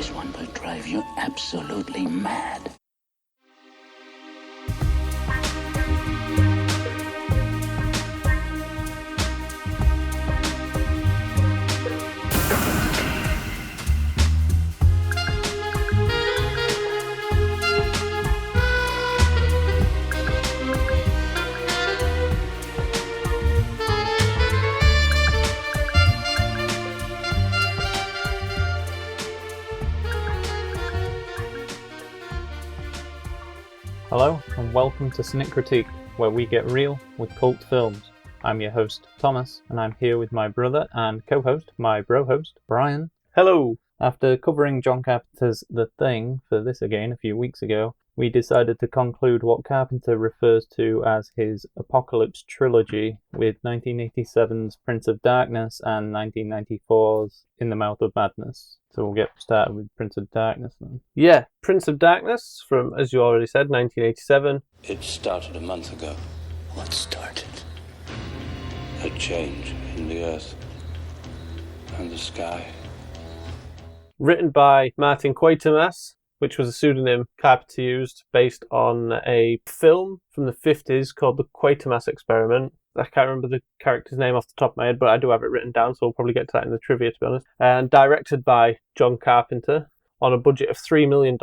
This one will drive you absolutely mad. Hello, and welcome to Cynic Critique, where we get real with cult films. I'm your host, Thomas, and I'm here with my brother and co-host, my bro-host, Brian. Hello! After covering John Carpenter's The Thing for this again a few weeks ago, we decided to conclude what Carpenter refers to as his Apocalypse Trilogy, with 1987's Prince of Darkness and 1994's In the Mouth of Madness. So we'll get started with Prince of Darkness then. Yeah, Prince of Darkness from, as you already said, 1987. It started a month ago. What started? A change in the earth and the sky. Written by Martin Quatermass, which was a pseudonym Carpenter used based on a film from the 50s called The Quatermass Experiment. I can't remember the character's name off the top of my head, but I do have it written down, so we'll probably get to that in the trivia, to be honest. And directed by John Carpenter on a budget of $3 million.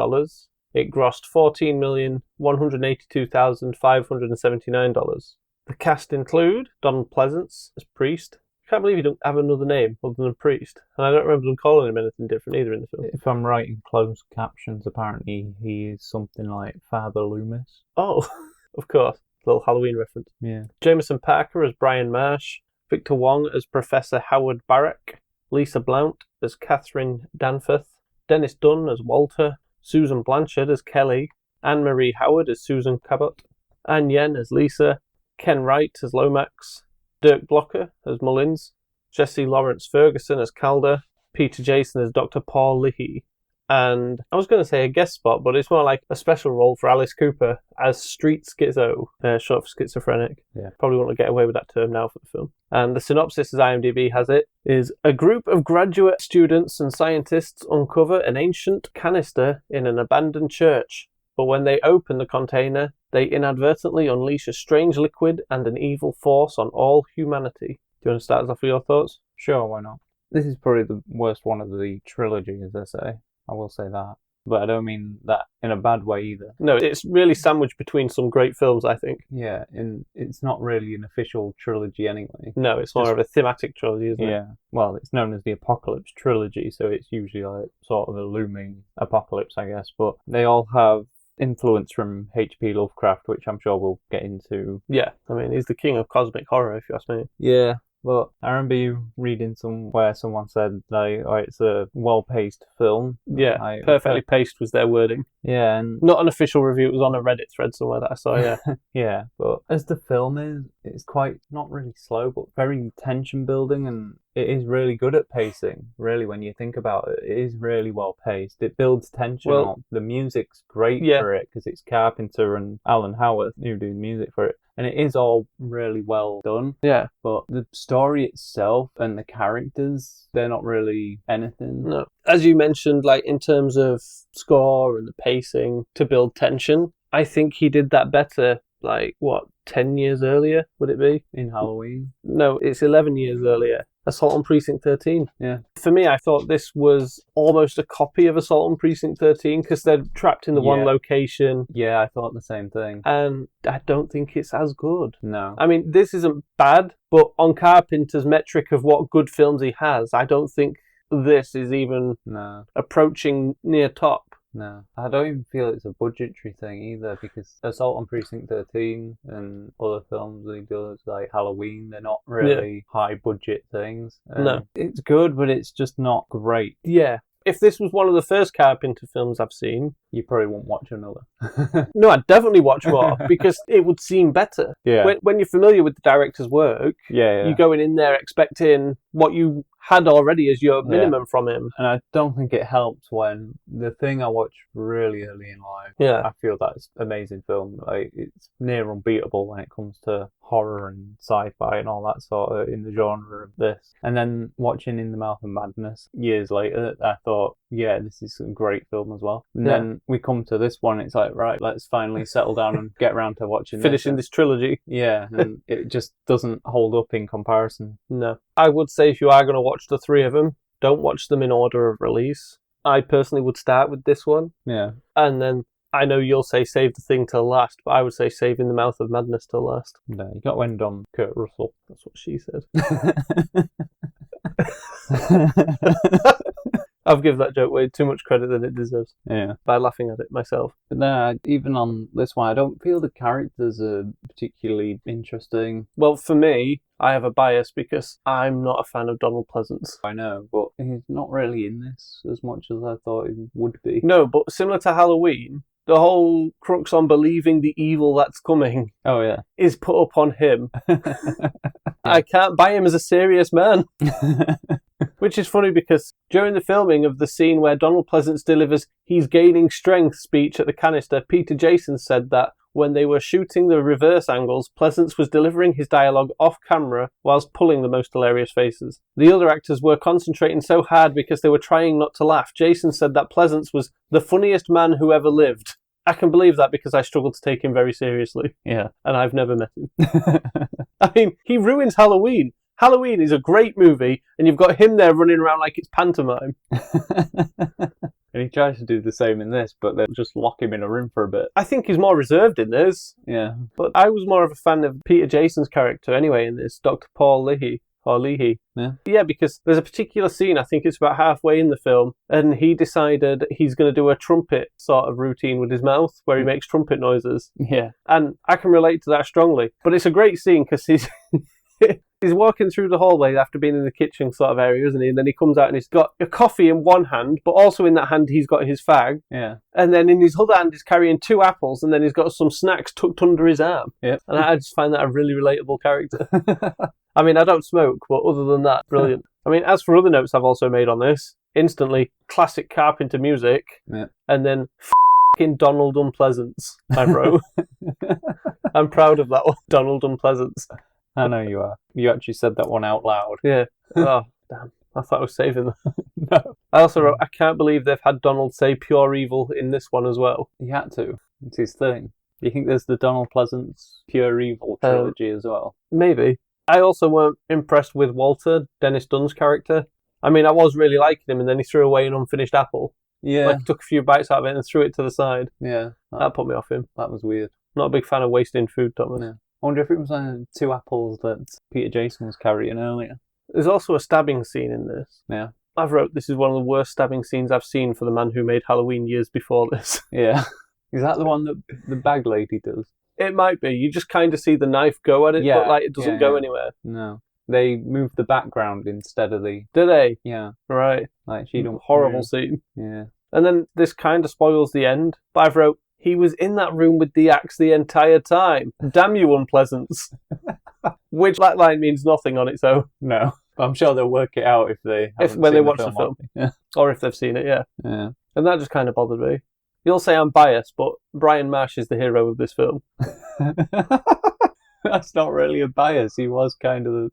It grossed $14,182,579. The cast include Donald Pleasance as Priest. I can't believe he don't have another name other than Priest. And I don't remember them calling him anything different either in the film. If I'm right in closed captions, apparently he is something like Father Loomis. Oh, of course. Little Halloween reference. Yeah. Jameson Parker as Brian Marsh. Victor Wong as Professor Howard Barrack. Lisa Blount as Catherine Danforth. Dennis Dunn as Walter. Susan Blanchard as Kelly. Anne-Marie Howard as Susan Cabot. Anne Yen as Lisa. Ken Wright as Lomax. Dirk Blocker as Mullins. Jesse Lawrence Ferguson as Calder. Peter Jason as Dr. Paul Leahy. And I was going to say a guest spot, but it's more like a special role for Alice Cooper as Street Schizo, short for schizophrenic. Yeah. Probably want to get away with that term now for the film. And the synopsis, as IMDb has it, is a group of graduate students and scientists uncover an ancient canister in an abandoned church. But when they open the container, they inadvertently unleash a strange liquid and an evil force on all humanity. Do you want to start us off with your thoughts? Sure, why not? This is probably the worst one of the trilogy, as they say. I will say that. But I don't mean that in a bad way either. No, it's really sandwiched between some great films, I think. Yeah, and it's not really an official trilogy anyway. No, it's more of a thematic trilogy, isn't it? Yeah. Well, it's known as the Apocalypse Trilogy, so it's usually like sort of a looming apocalypse, I guess. But they all have influence from H.P. Lovecraft, which I'm sure we'll get into. Yeah, I mean, he's the king of cosmic horror, if you ask me. Yeah. But I remember you reading somewhere someone said like, oh, it's a well-paced film. Yeah, perfectly paced was their wording. Yeah, and not an official review, it was on a Reddit thread somewhere that I saw, yeah. Yeah, but as the film is, it's quite, not really slow, but very tension building, and it is really good at pacing, really, when you think about it. It is really well paced. It builds tension up. The music's great for it, because it's Carpenter and Alan Howarth who do the music for it. And it is all really well done. Yeah. But the story itself and the characters, they're not really anything. No. As you mentioned, like in terms of score and the pacing to build tension, I think he did that better, 10 years earlier, would it be? In Halloween? No, it's 11 years earlier. Assault on Precinct 13. Yeah. For me, I thought this was almost a copy of Assault on Precinct 13 because they're trapped in the one location. Yeah, I thought the same thing. And I don't think it's as good. No. I mean, this isn't bad, but on Carpenter's metric of what good films he has, I don't think this is even approaching near top. No, I don't even feel it's a budgetary thing either, because Assault on Precinct 13 and other films he does, like Halloween, they're not really high budget things. No. It's good, but it's just not great. Yeah. If this was one of the first Carpenter films I've seen, you probably won't watch another. No, I'd definitely watch more because it would seem better. Yeah. When you're familiar with the director's work, you're going in there expecting what you had already as your minimum from him. And I don't think it helps when the thing I watched really early in life, I feel that's an amazing film. Like, it's near unbeatable when it comes to horror and sci-fi and all that sort of in the genre of this. And then watching In the Mouth of Madness years later, I thought, yeah, this is a great film as well. And Yeah. then we come to this one, it's like, right, let's finally settle down and get around to watching Finishing this trilogy. Yeah, and it just doesn't hold up in comparison. No. I would say if you are going to watch the three of them, don't watch them in order of release. I personally would start with this one. Yeah. And then, I know you'll say save the thing till last, but I would say save In the Mouth of Madness till last. No, you got to end on Kurt Russell. That's what she said. I've given that joke way too much credit than it deserves. Yeah. By laughing at it myself. But no, even on this one, I don't feel the characters are particularly interesting. Well, for me, I have a bias because I'm not a fan of Donald Pleasance. I know, but he's not really in this as much as I thought he would be. No, but similar to Halloween, the whole crux on believing the evil that's coming Oh, yeah. is put up on him. I can't buy him as a serious man. Which is funny because during the filming of the scene where Donald Pleasance delivers "he's gaining strength" speech at the canister, Peter Jason said that when they were shooting the reverse angles, Pleasance was delivering his dialogue off camera whilst pulling the most hilarious faces. The other actors were concentrating so hard because they were trying not to laugh. Jason said that Pleasance was the funniest man who ever lived. I can believe that because I struggle to take him very seriously. Yeah. And I've never met him. I mean, he ruins Halloween. Halloween is a great movie, and you've got him there running around like it's pantomime. And he tries to do the same in this, but they'll just lock him in a room for a bit. I think he's more reserved in this. Yeah. But I was more of a fan of Peter Jason's character anyway in this, Dr. Paul Leahy. Or Leahy. Yeah, because there's a particular scene, I think it's about halfway in the film, and he decided he's going to do a trumpet sort of routine with his mouth, where he makes trumpet noises. Yeah. And I can relate to that strongly. But it's a great scene because he's... He's walking through the hallway after being in the kitchen sort of area, isn't he? And then he comes out and he's got a coffee in one hand, but also in that hand he's got his fag. Yeah. And then in his other hand he's carrying 2 apples, and then he's got some snacks tucked under his arm. Yep. And I just find that a really relatable character. I mean, I don't smoke, but other than that, brilliant. I mean, as for other notes I've also made on this, instantly classic Carpenter music, and then f***ing Donald Unpleasance, I wrote. I'm proud of that one, Donald Unpleasance. I know you are. You actually said that one out loud. Yeah. Oh, damn. I thought I was saving that. No. I also wrote, I can't believe they've had Donald say pure evil in this one as well. He had to. It's his thing. Do you think there's the Donald Pleasance Pure Evil trilogy as well? Maybe. I also weren't impressed with Walter, Dennis Dunn's character. I mean, I was really liking him, and then he threw away an unfinished apple. Yeah. Like, he took a few bites out of it and threw it to the side. Yeah. That put me off him. That was weird. Not a big fan of wasting food, Thomas. Yeah. I wonder if it was 2 apples that Peter Jason was carrying earlier. There's also a stabbing scene in this. Yeah. I've wrote, this is one of the worst stabbing scenes I've seen for the man who made Halloween years before this. Yeah. Is that the one that the bag lady does? It might be. You just kind of see the knife go at it, but like it doesn't go anywhere. No. They move the background instead of the... Do they? Yeah. Right. Like she don't... Horrible scene. Yeah. And then this kind of spoils the end. But I've wrote, he was in that room with the axe the entire time. Damn you, Unpleasance. Which that line means nothing on its own. No. I'm sure they'll work it out when they watch the film. Yeah. Or if they've seen it, yeah. Yeah. And that just kind of bothered me. You'll say I'm biased, but Brian Marsh is the hero of this film. That's not really a bias. He was kind of the...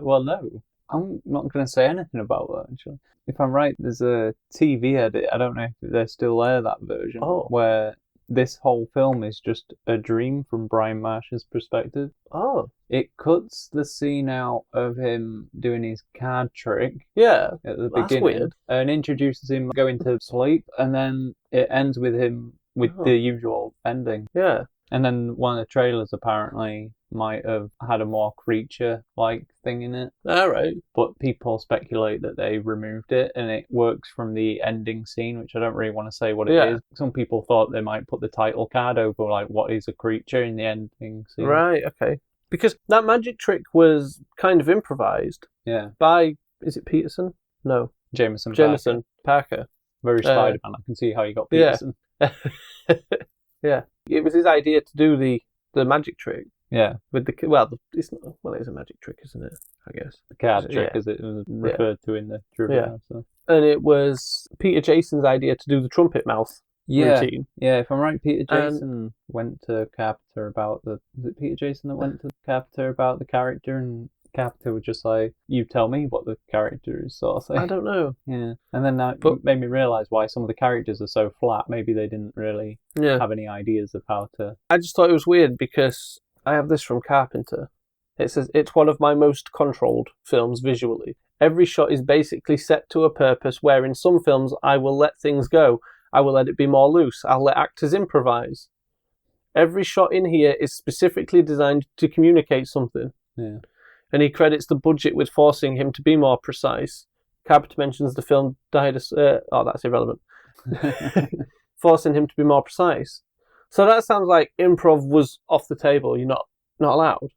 Well, no. I'm not going to say anything about that, actually. If I'm right, there's a TV edit. I don't know if they're still there, that version. Oh. Where this whole film is just a dream from Brian Marsh's perspective. Oh. It cuts the scene out of him doing his card trick. Yeah. At the That's beginning. weird. And introduces him going to sleep. And then it ends with him with the usual ending. Yeah. And then one of the trailers apparently might have had a more creature-like thing in it. All right. But people speculate that they removed it and it works from the ending scene, which I don't really want to say what it is. Some people thought they might put the title card over, like, what is a creature in the ending scene. Right, okay. Because that magic trick was kind of improvised. Yeah. By, is it Peterson? No. Jameson Parker. Very Spider-Man. I can see how you got Peterson. Yeah. It was his idea to do the magic trick. Yeah. With the it's a magic trick, isn't it? I guess the card trick, as it was referred to in the trivia. Yeah. So. And it was Peter Jason's idea to do the trumpet mouth routine. Yeah. If I'm right, Peter Jason went to Carpenter about was it Peter Jason that went to Carpenter about the character, and Carpenter was just like, you tell me what the character is, sort of thing. I don't know. Yeah. And then that made me realise why some of the characters are so flat. Maybe they didn't really have any ideas of how to... I just thought it was weird because I have this from Carpenter. It says, it's one of my most controlled films visually. Every shot is basically set to a purpose where in some films I will let things go. I will let it be more loose. I'll let actors improvise. Every shot in here is specifically designed to communicate something. Yeah. And he credits the budget with forcing him to be more precise. Carpenter mentions the film died... that's irrelevant. Forcing him to be more precise. So that sounds like improv was off the table. You're not allowed.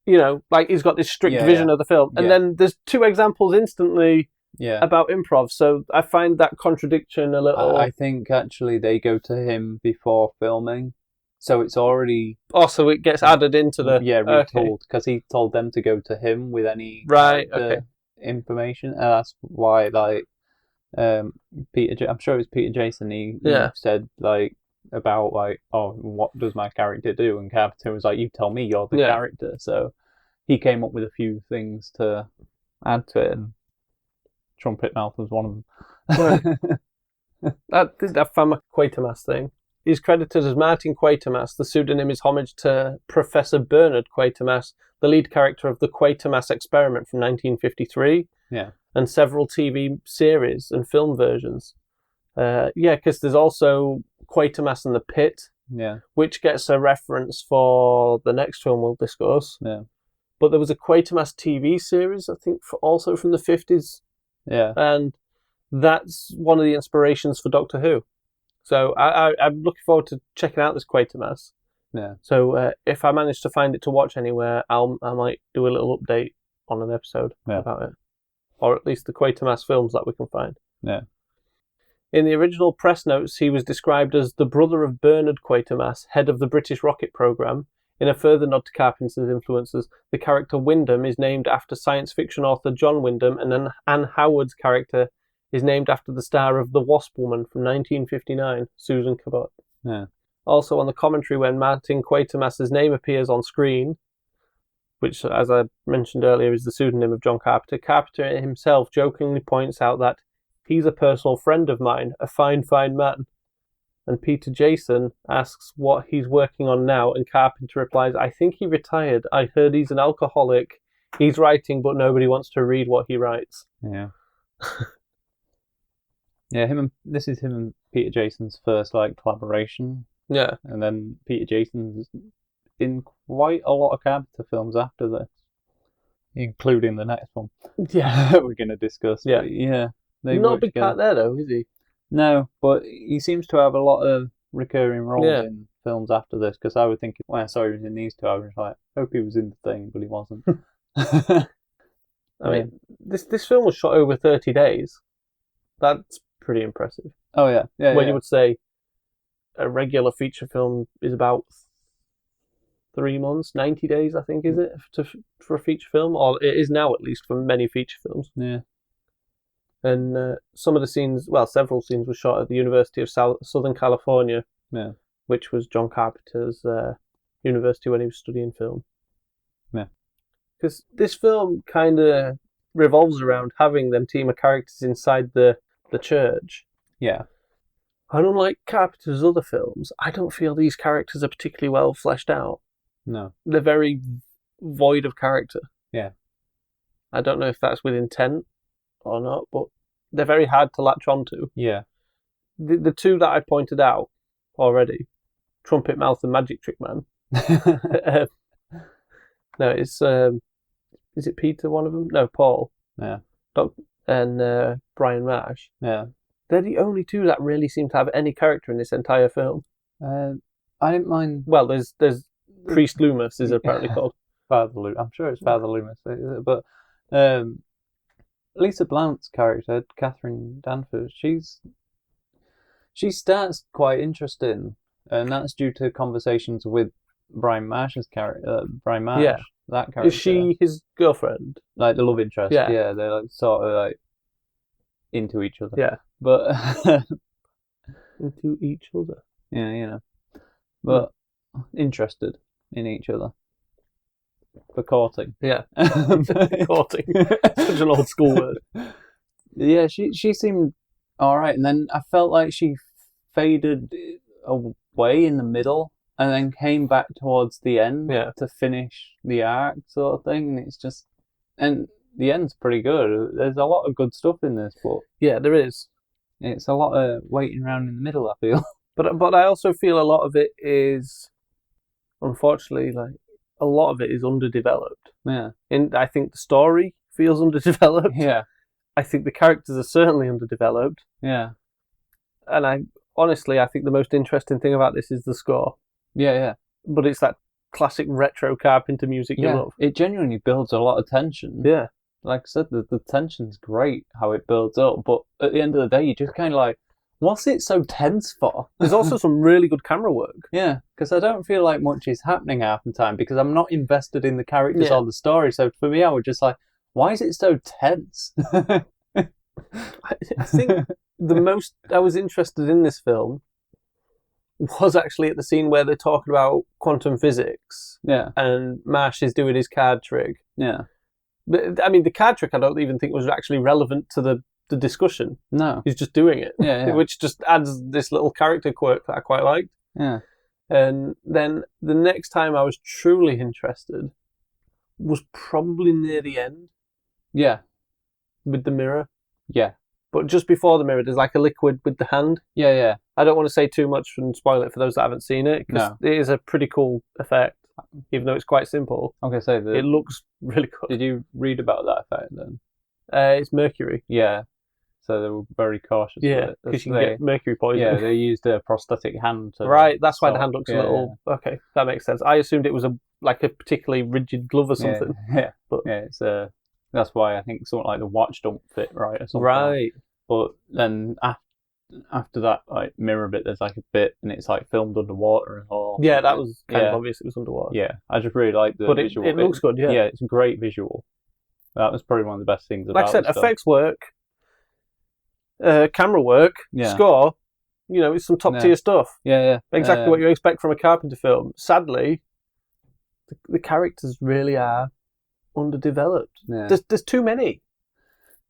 You know, like he's got this strict vision of the film. And then there's 2 examples instantly about improv. So I find that contradiction a little... I think actually they go to him before filming. So it's already... Oh, so it gets added into the... Yeah, retold. Because he told them to go to him with any information. And that's why, like, Peter... I'm sure it was Peter Jason. He said, like, about, like, oh, what does my character do? And Carpenter was like, you tell me, you're the character. So he came up with a few things to add to it. And Trumpet Mouth was one of them. that Fama Quatermass thing. He's credited as Martin Quatermass. The pseudonym is homage to Professor Bernard Quatermass, the lead character of the Quatermass Experiment from 1953. Yeah. And several TV series and film versions. Because there's also Quatermass and the Pit, which gets a reference for the next film we'll discuss. Yeah. But there was a Quatermass TV series, I think, also from the 50s. Yeah. And that's one of the inspirations for Doctor Who. So I'm looking forward to checking out this Quatermass. Yeah. So if I manage to find it to watch anywhere, I might do a little update on an episode about it. Or at least the Quatermass films that we can find. Yeah. In the original press notes, he was described as the brother of Bernard Quatermass, head of the British rocket programme. In a further nod to Carpenter's influences, the character Wyndham is named after science fiction author John Wyndham, and then Anne Howard's character is named after the star of The Wasp Woman from 1959, Susan Cabot. Yeah. Also on the commentary, when Martin Quatermass's name appears on screen, which, as I mentioned earlier, is the pseudonym of John Carpenter, Carpenter himself jokingly points out that he's a personal friend of mine, a fine, fine man. And Peter Jason asks what he's working on now, and Carpenter replies, I think he retired. I heard he's an alcoholic. He's writing, but nobody wants to read what he writes. Yeah. Yeah, this is him and Peter Jason's first, like, collaboration. Yeah. And then Peter Jason's in quite a lot of Carpenter films after this, including the next one. Yeah. We're going to discuss. Yeah. But yeah. Not a big part there, though, is he? No, but he seems to have a lot of recurring roles in films after this, because I was thinking, when I saw he was in these 2, I was like, hope he was in the thing, but he wasn't. I mean, this film was shot over 30 days. That's pretty impressive. Oh, yeah. When you would say a regular feature film is about 3 months, 90 days, I think, is it, for a feature film? Or it is now, at least, for many feature films. Yeah. And some of the scenes, well, several scenes were shot at the University of Southern California, which was John Carpenter's university when he was studying film. Yeah. Because this film kind of revolves around having them team of characters inside the church. Yeah. And unlike Carpenter's other films, I don't feel these characters are particularly well fleshed out. No. They're very void of character. Yeah. I don't know if that's with intent or not, but they're very hard to latch onto. Yeah. The 2 that I pointed out already, Trumpet Mouth and Magic Trick Man. No, it's is it Peter, one of them? No, Paul. Yeah. And Brian Marsh. Yeah. They're the only 2 that really seem to have any character in this entire film. I didn't mind. Well, there's Priest Loomis is apparently called. Father Loomis. I'm sure it's Father Loomis, but Lisa Blount's character, Catherine Danforth, she starts quite interesting, and that's due to conversations with Brian Marsh's character. Brian Marsh, that character. Is she his girlfriend? Like the love interest? Yeah, they're like sort of like into each other. Yeah, but into each other. Yeah, but interested in each other. for courting. Yeah. Courting. Such an old school word. Yeah, she seemed all right, and then I felt like she faded away in the middle, and then came back towards the end to finish the arc, sort of thing. And it's just, and the end's pretty good. There's a lot of good stuff in this, but yeah, there is. It's a lot of waiting around in the middle, I feel. But I also feel a lot of it is, unfortunately, like a lot of it is underdeveloped. Yeah. And I think the story feels underdeveloped. Yeah. I think the characters are certainly underdeveloped. Yeah. And I think the most interesting thing about this is the score. Yeah, yeah. But it's that classic retro Carpenter music you love. It genuinely builds a lot of tension. Yeah. Like I said, the tension's great, how it builds up, but at the end of the day, you're just kind of like, what's it so tense for? There's also some really good camera work. Yeah, because I don't feel like much is happening half the time, because I'm not invested in the characters or the story, so for me, I was just like, why is it so tense? I think the most I was interested in this film was actually at the scene where they're talking about quantum physics. Yeah. And Marsh is doing his card trick. Yeah. But I mean, the card trick I don't even think was actually relevant to the discussion. No. He's just doing it. Yeah. Which just adds this little character quirk that I quite liked. Yeah. And then the next time I was truly interested was probably near the end. Yeah. With the mirror. Yeah. But just before the mirror, there's like a liquid with the hand. Yeah, yeah. I don't want to say too much and spoil it for those that haven't seen it, because No. it is a pretty cool effect, even though it's quite simple. I'm going to say that. It looks really good. Did you read about that effect then? It's mercury. Yeah. So they were very cautious. Yeah, because you can get mercury poisoning. Yeah, they used a prosthetic hand. Right, that's why the hand looks a little... Yeah. Okay, that makes sense. I assumed it was a particularly rigid glove or something. Yeah, but it's that's why I think something like the watch don't fit right or something. Right. But then after that like mirror bit, there's like a bit, and it's like filmed underwater and all. Yeah, that was kind of obvious. It was underwater. Yeah, I just really like the visual. It looks good. Yeah, yeah, it's a great visual. That was probably one of the best things about it. Like I said, effects work, camera work, score. You know, it's some top tier stuff. Yeah. Exactly what you expect from a Carpenter film. Sadly, the characters really are underdeveloped. Yeah. There's too many.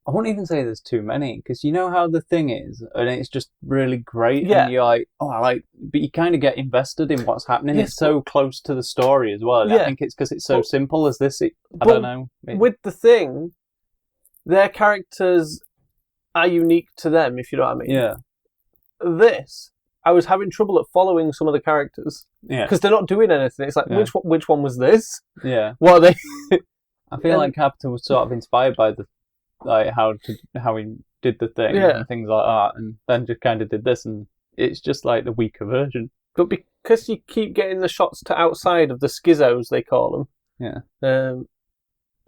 I won't even say there's too many, because you know how the thing is, and it's just really great, Yeah. and you're like, but you kind of get invested in what's happening. Yes, it's so close to the story as well. Yeah. I think it's because it's so simple as this. I don't know. With the thing, their characters are unique to them, if you know what I mean. Yeah. This, I was having trouble at following some of the characters. Yeah. Because they're not doing anything. It's like, which one was this? Yeah. What are they? I feel like Carpenter was sort of inspired by how he did the thing and things like that, and then just kind of did this, and it's just like the weaker version. But because you keep getting the shots to outside of the schizos, they call them. Yeah.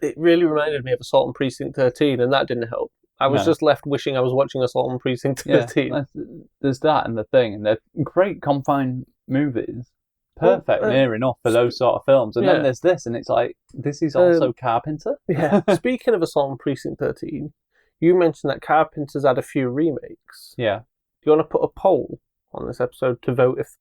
It really reminded me of Assault on Precinct 13, and that didn't help. I was just left wishing I was watching Assault on Precinct 13. Yeah, there's that and the thing, and they're great confined movies. Perfect, near enough for those sort of films. And then there's this, and it's like, this is also Carpenter? Yeah. Speaking of Assault on Precinct 13, you mentioned that Carpenter's had a few remakes. Yeah. Do you want to put a poll on this episode to vote if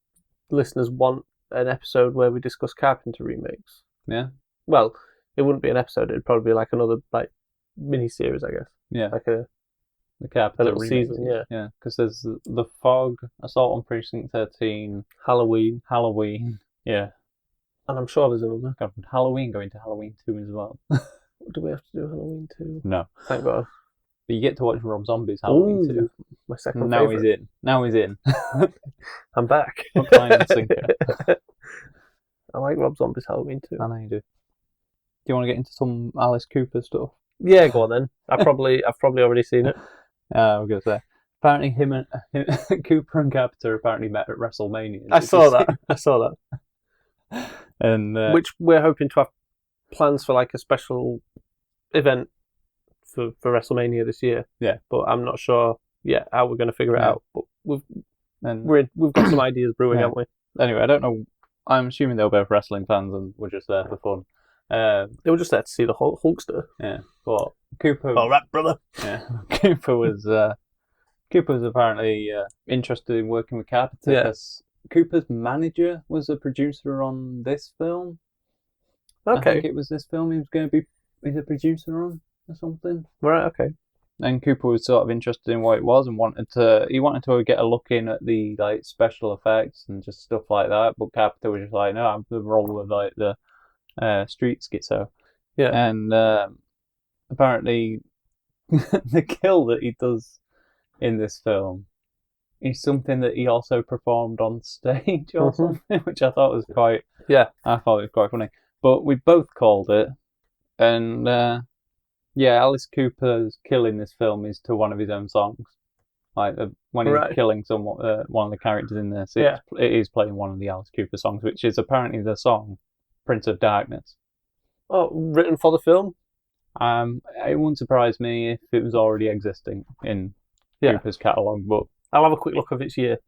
listeners want an episode where we discuss Carpenter remakes? Yeah. Well, it wouldn't be an episode, it'd probably be like another mini-series, I guess. Yeah. Like the Carpenter little season, yeah. Yeah, because there's The Fog, Assault on Precinct 13, Halloween. Yeah. And I'm sure there's another. God, Halloween going to Halloween 2 as well. Do we have to do Halloween 2? No. Thank God. But you get to watch Rob Zombie's Halloween 2. My second Now favourite. he's in. I'm back. Hook, line and sinker. I like Rob Zombie's Halloween 2. I know you do. Do you want to get into some Alice Cooper stuff? Yeah, go on then. I've probably already seen it. I was going to say. Apparently him Cooper and Carpenter apparently met at WrestleMania. I saw that. And which we're hoping to have plans for, like a special event for WrestleMania this year. Yeah. But I'm not sure yet how we're going to figure it out. But we've got some ideas brewing, haven't we? Anyway, I don't know. I'm assuming they're both wrestling fans and we're just there for fun. They were just there to see the Hulkster. Yeah, but Cooper. All right, brother. Yeah, Cooper was apparently interested in working with Carpenter because Cooper's manager was a producer on this film. I Okay. think it was this film he was going to be either producer on or something. Right, okay. And Cooper was sort of interested in what it was and wanted to get a look in at the like special effects and just stuff like that. But Carpenter was just like, no, I'm the role of like the street schizo. Yeah. And apparently, the kill that he does in this film is something that he also performed on stage or something, which I thought was quite. Yeah. I thought it was quite funny. But we both called it, and yeah, Alice Cooper's kill in this film is to one of his own songs. Like when he's killing one of the characters in this, it is playing one of the Alice Cooper songs, which is apparently the song "Prince of Darkness." Oh, written for the film? It wouldn't surprise me if it was already existing in Cooper's catalogue, but I'll have a quick look of its year.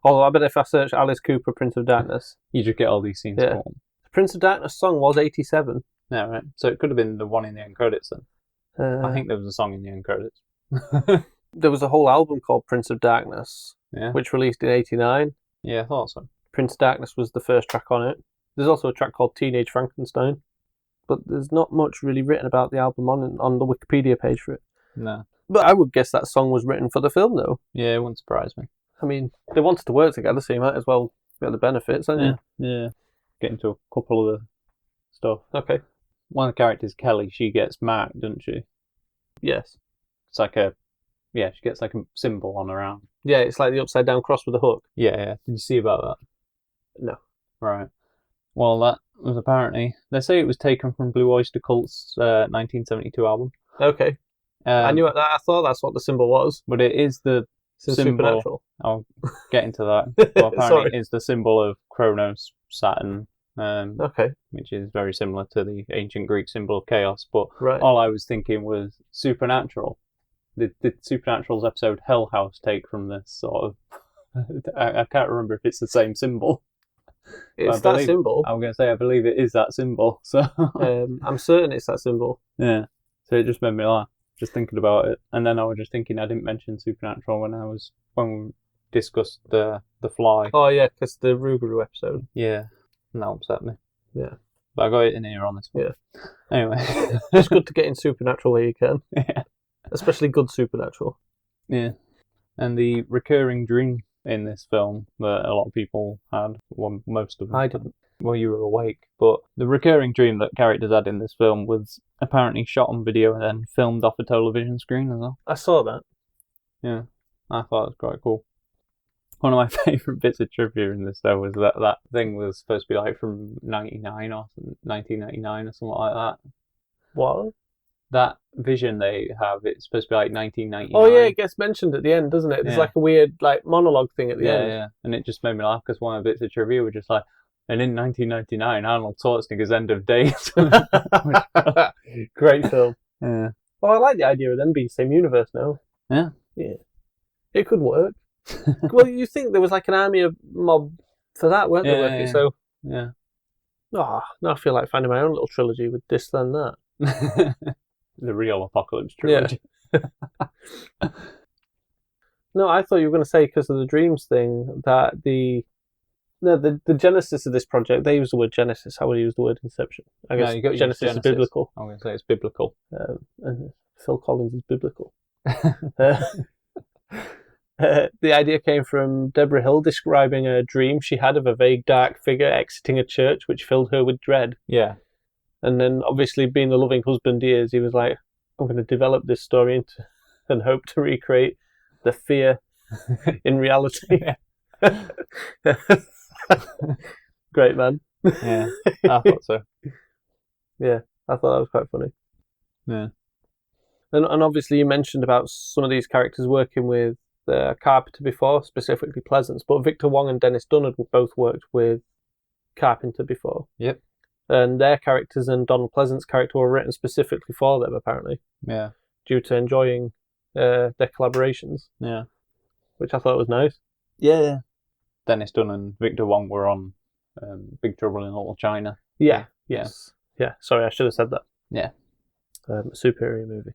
Although I bet if I search Alice Cooper, Prince of Darkness, you just get all these scenes. Yeah. The Prince of Darkness song was 87. Yeah, right. So it could have been the one in the end credits then. I think there was a song in the end credits. There was a whole album called Prince of Darkness, which released in 89. Yeah, I thought so. Prince of Darkness was the first track on it. There's also a track called Teenage Frankenstein, but there's not much really written about the album on the Wikipedia page for it. No. But I would guess that song was written for the film, though. Yeah, it wouldn't surprise me. I mean, they wanted to work together, so you might as well get the benefits, don't you? Yeah. Get into a couple of the stuff. Okay. One of the characters, Kelly, she gets marked, doesn't she? Yes. It's like she gets like a symbol on her arm. Yeah, it's like the upside down cross with a hook. Yeah. Did you see about that? No. Right. Well, that was apparently, they say it was taken from Blue Oyster Cult's 1972 album. Okay. I knew that. I thought that's what the symbol was. But it is the symbol. Supernatural. I'll get into that. Well, apparently it is the symbol of Kronos, Saturn, which is very similar to the ancient Greek symbol of chaos. But all I was thinking was supernatural. Did Supernatural's episode Hell House take from this sort of? I can't remember if it's the same symbol. It's that symbol. I'm going to say I believe it is that symbol. So I'm certain it's that symbol. Yeah. So it just made me laugh just thinking about it, and then I was just thinking I didn't mention Supernatural when we discussed the Fly. Oh yeah, because the Rougarou episode. Yeah, and that upset me. Yeah, but I got it in here on this one. Yeah. Anyway, it's good to get in Supernatural where you can. Yeah. Especially good Supernatural. Yeah, and the recurring dream in this film that a lot of people had. Well, most of them. I didn't. Well, you were awake, but the recurring dream that characters had in this film was apparently shot on video and then filmed off a television screen as well. I saw that. Yeah, I thought it was quite cool. One of my favourite bits of trivia in this, though, was that thing was supposed to be like from 1999 or something like that. What? That vision they have, it's supposed to be like 1999. Oh yeah, it gets mentioned at the end, doesn't it? There's like a weird like monologue thing at the end. Yeah, and it just made me laugh because one of the bits of trivia were just like, and in 1999, Arnold Schwarzenegger's End of Days. Great film. Yeah. Well, I like the idea of them being same universe now. Yeah. Yeah. It could work. Well, you think there was like an army of mob for that, weren't there? Working? Yeah. So. Yeah. Oh, now I feel like finding my own little trilogy with this then that. The real Apocalypse trilogy. Yeah. No, I thought you were going to say because of the dreams thing that the genesis of this project, they use the word Genesis. How would you use the word Inception? I guess Genesis is biblical. I'm going to say it's biblical. And Phil Collins is biblical. The idea came from Deborah Hill describing a dream she had of a vague dark figure exiting a church, which filled her with dread. Yeah. And then, obviously, being the loving husband he is, he was like, I'm going to develop this story and hope to recreate the fear in reality. Great, man. Yeah, I thought so. Yeah, I thought that was quite funny. Yeah. And obviously you mentioned about some of these characters working with Carpenter before, specifically Pleasance, but Victor Wong and Dennis Dunn had both worked with Carpenter before. Yep. And their characters and Donald Pleasance's character were written specifically for them, apparently. Yeah. Due to enjoying their collaborations. Yeah. Which I thought was nice. Yeah. Dennis Dunn and Victor Wong were on Big Trouble in Little China. Yeah. Yes. Yeah. Sorry, I should have said that. Yeah. A superhero movie.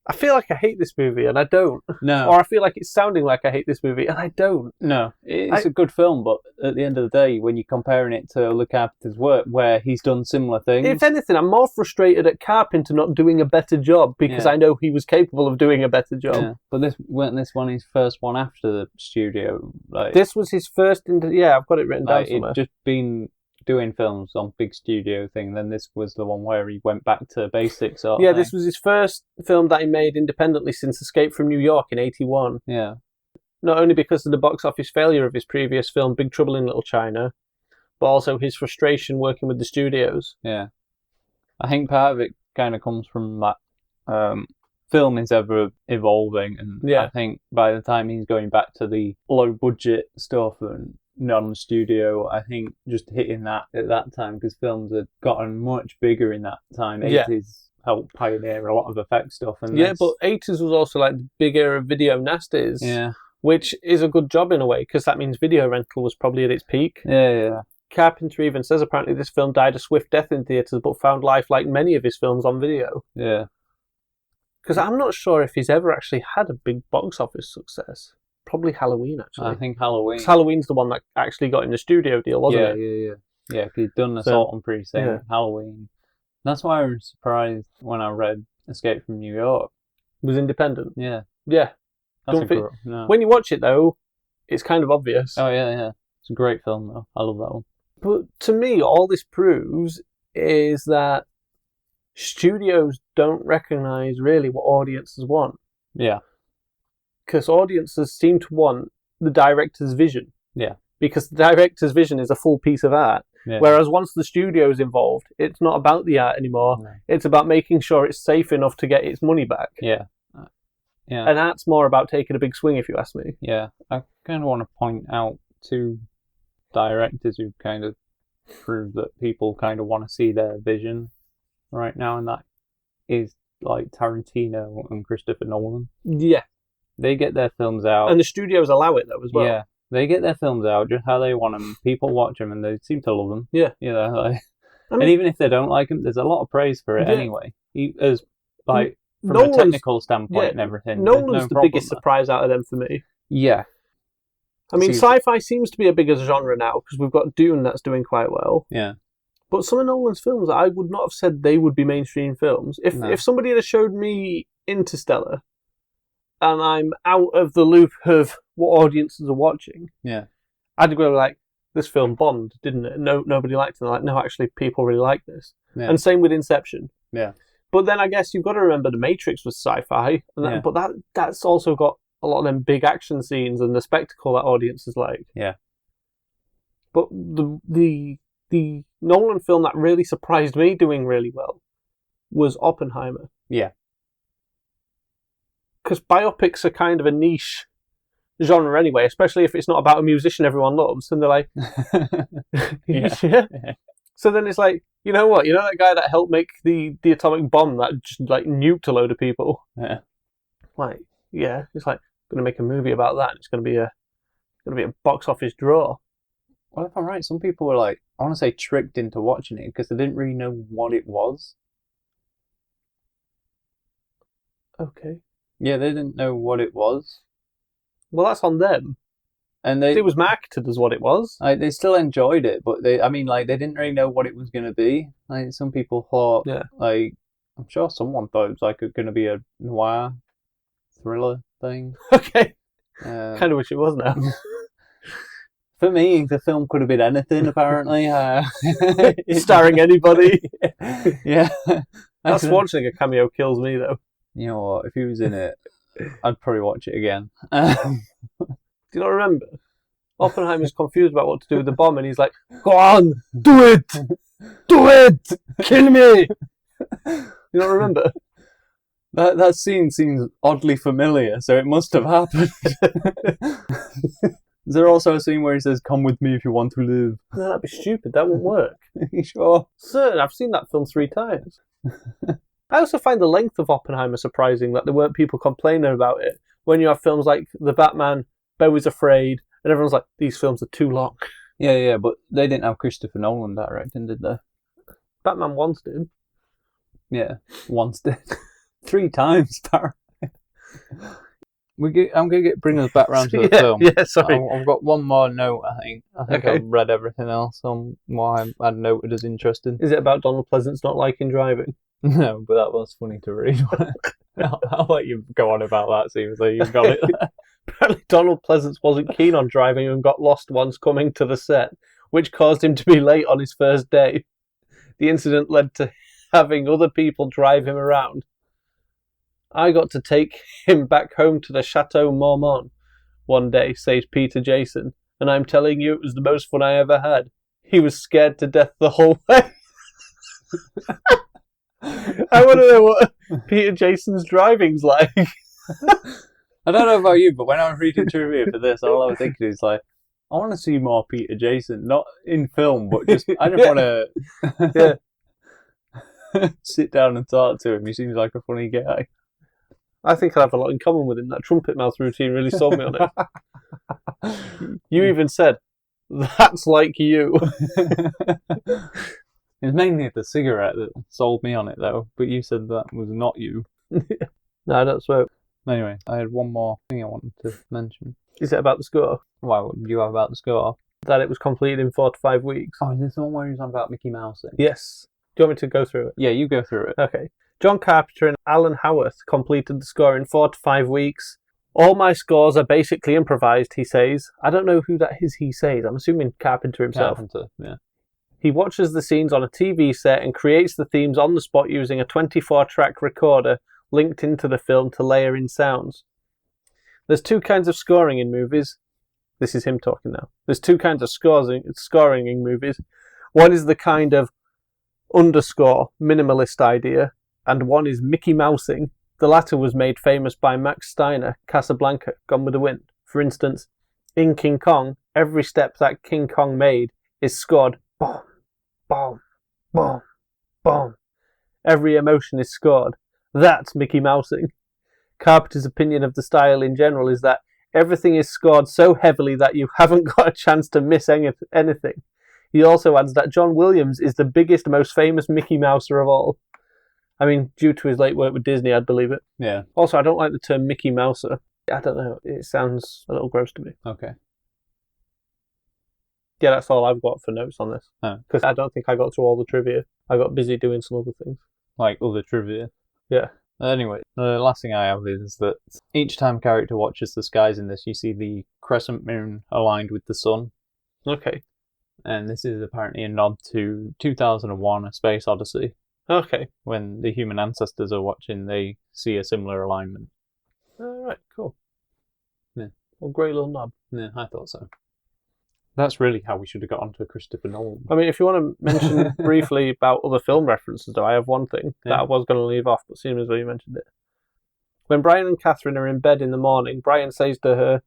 I feel like I hate this movie, and I don't. No. Or I feel like it's sounding like I hate this movie, and I don't. No, it's a good film, but at the end of the day, when you're comparing it to Le Carpenter's work, where he's done similar things... If anything, I'm more frustrated at Carpenter not doing a better job, because I know he was capable of doing a better job. Yeah. But weren't this one his first one after the studio? Like, this was his first... I've got it written down somewhere. He'd just been doing films on big studio thing, then this was the one where he went back to basics. This was his first film that he made independently since Escape from New York in 1981. Yeah. Not only because of the box office failure of his previous film, Big Trouble in Little China, but also his frustration working with the studios. Yeah. I think part of it kind of comes from that film is ever evolving, and I think by the time he's going back to the low budget stuff and non-studio, I think just hitting that at that time, because films had gotten much bigger in that time. 80s helped pioneer a lot of effect stuff. And but 80s was also like the big era of video nasties. Yeah. Which is a good job in a way, because that means video rental was probably at its peak. Yeah. Carpenter even says apparently this film died a swift death in theatres, but found life like many of his films on video. Yeah. Because I'm not sure if he's ever actually had a big box office success. Probably Halloween, actually. I think Halloween. 'Cause Halloween's the one that actually got him the studio deal, wasn't it? Yeah. Yeah, because he'd done Assault on Precinct, Halloween. That's why I was surprised when I read Escape from New York. It was independent. Yeah. Yeah. No. When you watch it, though, it's kind of obvious. Oh, yeah. It's a great film, though. I love that one. But to me, all this proves is that studios don't recognise really what audiences want. Yeah. Because audiences seem to want the director's vision. Yeah. Because the director's vision is a full piece of art. Yeah. Whereas once the studio's involved, it's not about the art anymore. No. It's about making sure it's safe enough to get its money back. Yeah. Yeah. And art's more about taking a big swing, if you ask me. Yeah. I kind of want to point out two directors who kind of prove that people kind of want to see their vision right now, and that is like Tarantino and Christopher Nolan. Yeah. They get their films out. And the studios allow it, though, as well. Yeah. They get their films out just how they want them. People watch them and they seem to love them. Yeah. You know, and even if they don't like them, there's a lot of praise for it anyway. As from a technical standpoint and everything. Nolan's the biggest surprise out of them for me. Yeah. I mean, sci-fi seems to be a bigger genre now because we've got Dune that's doing quite well. Yeah. But some of Nolan's films, I would not have said they would be mainstream films. If somebody had showed me Interstellar and I'm out of the loop of what audiences are watching, I'd go like, this film bombed, didn't it? No, nobody liked it. And I'm like, no, actually, people really like this. Yeah. And same with Inception. Yeah. But then I guess you've got to remember The Matrix was sci-fi, and but that's also got a lot of them big action scenes and the spectacle that audiences like. Yeah. But the Nolan film that really surprised me doing really well was Oppenheimer. Yeah. Because biopics are kind of a niche genre anyway, especially if it's not about a musician everyone loves, and they're like, So then it's like, you know what? You know that guy that helped make the atomic bomb that just like nuked a load of people? Yeah. Like, yeah, it's like going to make a movie about that. And it's going to be a box office draw. Well, if I'm right, some people were like, I want to say tricked into watching it because they didn't really know what it was. Okay. Yeah, they didn't know what it was. Well, that's on them. And it was marketed as what it was. They still enjoyed it, but they didn't really know what it was going to be. Like, some people thought, like, I'm sure someone thought it was like going to be a noir thriller thing. Okay. Kind of wish it was now. For me, the film could have been anything, apparently. Starring anybody. Yeah. That's watching a cameo kills me, though. You know what? If he was in it, I'd probably watch it again. Do you not remember? Oppenheimer's confused about what to do with the bomb, and he's like, "Go on, do it! Do it! Kill me!" You don't remember? That scene seems oddly familiar, so it must have happened. Is there also a scene where he says, "Come with me if you want to live"? No, that'd be stupid. That won't work. You sure? Sir, I've seen that film 3 times. I also find the length of Oppenheimer surprising, that there weren't people complaining about it. When you have films like The Batman, Beau is Afraid, and everyone's like, these films are too long. Yeah, but they didn't have Christopher Nolan directing, did they? Batman once did. Yeah, once did. 3 times, Barry. I'm going to bring us back round to the film. Yeah, sorry. I've got one more note, I think. Okay. I've read everything else on why I noted as interesting. Is it about Donald Pleasance not liking driving? No, but that was funny to read. I'll let you go on about that, see if you've got it there. Apparently Donald Pleasance wasn't keen on driving and got lost once coming to the set, which caused him to be late on his first day. The incident led to having other people drive him around. I got to take him back home to the Chateau Marmont one day, says Peter Jason, and I'm telling you, it was the most fun I ever had. He was scared to death the whole way. I want to know what Peter Jason's driving's like. I don't know about you, but when I was reading trivia for this, all I was thinking is like, I want to see more Peter Jason, not in film, but just I just want to sit down and talk to him. He seems like a funny guy. I think I'd have a lot in common with him. That trumpet mouth routine really sold me on it. You even said, "That's like you." It's mainly the cigarette that sold me on it, though. But you said that was not you. No, I don't smoke. Anyway, I had one more thing I wanted to mention. Is it about the score? What do you have about the score? That it was completed in 4 to 5 weeks. Oh, is this the one where he's on about Mickey Mouse? Yes. Do you want me to go through it? Yeah, you go through it. Okay. John Carpenter and Alan Howarth completed the score in 4 to 5 weeks. All my scores are basically improvised, he says. I don't know who that is he says. I'm assuming Carpenter himself. Carpenter, yeah. He watches the scenes on a TV set and creates the themes on the spot using a 24-track recorder linked into the film to layer in sounds. There's 2 kinds of scoring in movies. This is him talking now. There's 2 kinds of scoring in movies. One is the kind of underscore minimalist idea, and one is Mickey Mousing. The latter was made famous by Max Steiner, Casablanca, Gone with the Wind. For instance, in King Kong, every step that King Kong made is scored boom, boom, boom, boom. Every emotion is scored. That's Mickey Mousing. Carpenter's opinion of the style in general is that everything is scored so heavily that you haven't got a chance to miss anything. He also adds that John Williams is the biggest, most famous Mickey Mouser of all. I mean, due to his late work with Disney, I'd believe it. Yeah. Also, I don't like the term Mickey Mouser. I don't know. It sounds a little gross to me. Okay. Yeah, that's all I've got for notes on this. Oh. Because I don't think I got through all the trivia. I got busy doing some other things. Like other trivia. Yeah. Anyway, the last thing I have is that each time character watches the skies in this, you see the crescent moon aligned with the sun. Okay. And this is apparently a nod to 2001: A Space Odyssey. Okay. When the human ancestors are watching, they see a similar alignment. Alright, cool. Yeah. Well, great little nod. Yeah, I thought so. That's really how we should have got onto Christopher Nolan. I mean, if you want to mention briefly about other film references, though, I have one thing that I was going to leave off, but seeing as though you mentioned it. When Brian and Catherine are in bed in the morning, Brian says to her,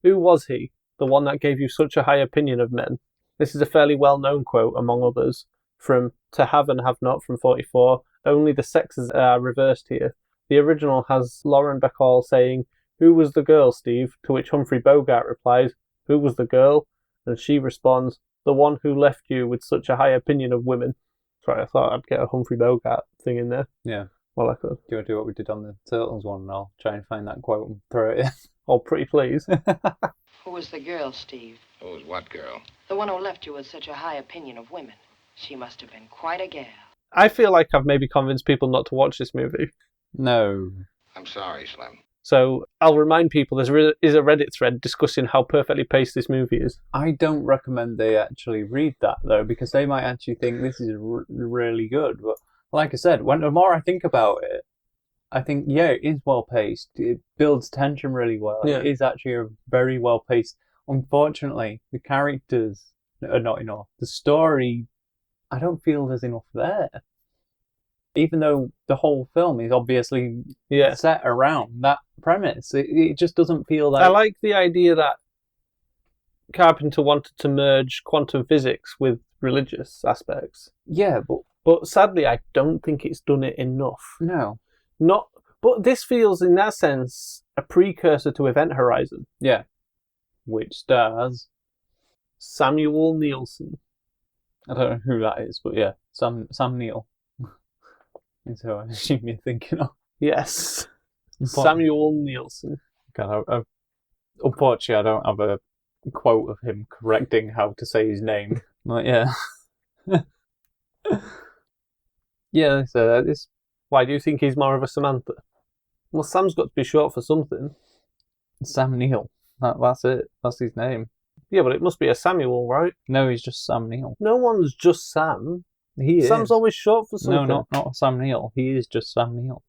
"Who was he, the one that gave you such a high opinion of men?" This is a fairly well-known quote, among others, from To Have and Have Not from 44. Only the sexes are reversed here. The original has Lauren Bacall saying, "Who was the girl, Steve?" To which Humphrey Bogart replies, "Who was the girl?" And she responds, "The one who left you with such a high opinion of women." Sorry, I thought I'd get a Humphrey Bogart thing in there. Yeah. Well, I could. Do you want to do what we did on the Turtles one, and I'll try and find that quote and throw it in? Oh, pretty please. Who was the girl, Steve? Who was what girl? The one who left you with such a high opinion of women. She must have been quite a gal. I feel like I've maybe convinced people not to watch this movie. No. I'm sorry, Slim. So I'll remind people there is a Reddit thread discussing how perfectly paced this movie is. I don't recommend they actually read that, though, because they might actually think this is really good. But like I said, the more I think about it, I think, yeah, it is well paced. It builds tension really well. Yeah. It is actually a very well paced. Unfortunately, the characters are not enough. The story, I don't feel there's enough there. Even though the whole film is obviously set around that premise, it just doesn't feel that. I like the idea that Carpenter wanted to merge quantum physics with religious aspects. Yeah, but sadly, I don't think it's done it enough. No. But this feels, in that sense, a precursor to Event Horizon. Yeah. Which stars Samuel Nielsen. I don't know who that is, but yeah, Sam Neill. Is who I assume you're thinking of. Yes. Samuel Nielsen. God, unfortunately, I don't have a quote of him correcting how to say his name. But yeah. Yeah, so it's... Why do you think he's more of a Samantha? Well, Sam's got to be short for something. Sam Neill. That's it. That's his name. Yeah, but it must be a Samuel, right? No, he's just Sam Neill. No one's just Sam. Sam's always short for something. No, not Sam Neill. He is just Sam Neill.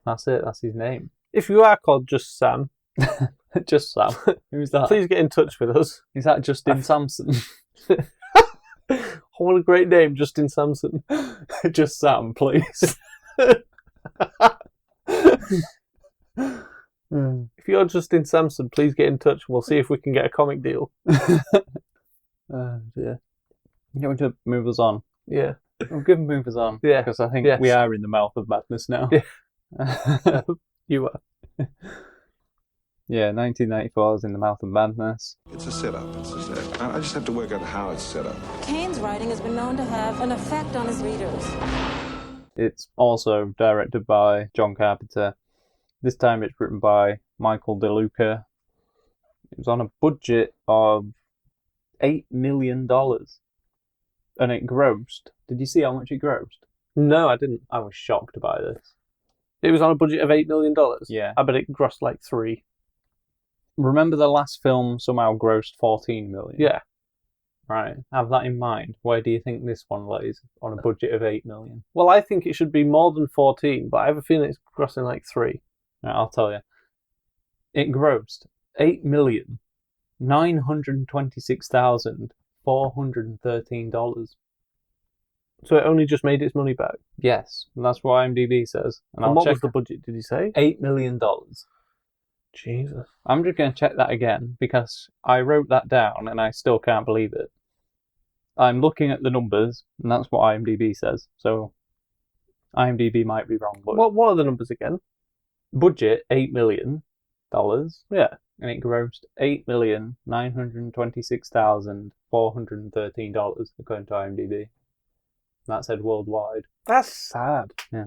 That's it. That's his name. If you are called just Sam, just Sam. Who's that? Please get in touch with us. Is that Justin Sampson? What a great name, Justin Sampson. Just Sam, please. If you're Justin Sampson, please get in touch and we'll see if we can get a comic deal. Oh dear. You going to move us on? Yeah. We'll give them move us on. Yeah. Because I think we are in the mouth of madness now. Yeah. You are. Yeah, 1994 is in the mouth of madness. It's a setup. I just have to work out how it's set up. Kane's writing has been known to have an effect on his readers. It's also directed by John Carpenter. This time it's written by Michael DeLuca. It was on a budget of $8 million. And it grossed. Did you see how much it grossed? No, I didn't. I was shocked by this. It was on a budget of $8 million? Yeah. I bet it grossed like 3. Remember the last film somehow grossed 14 million? Yeah. Right. Have that in mind. Where do you think this one lays on a budget of 8 million? Well, I think it should be more than 14, but I have a feeling it's grossing like 3. Right, I'll tell you. It grossed $8,926,413. So it only just made its money back? Yes, and that's what IMDb says. And what was the budget, did you say? $8 million. Jesus. I'm just going to check that again because I wrote that down and I still can't believe it. I'm looking at the numbers and that's what IMDb says. So IMDb might be wrong. But What are the numbers again? budget $8 million. Yeah. And it grossed $8,926,413 according to IMDb. That said worldwide. That's sad. Yeah.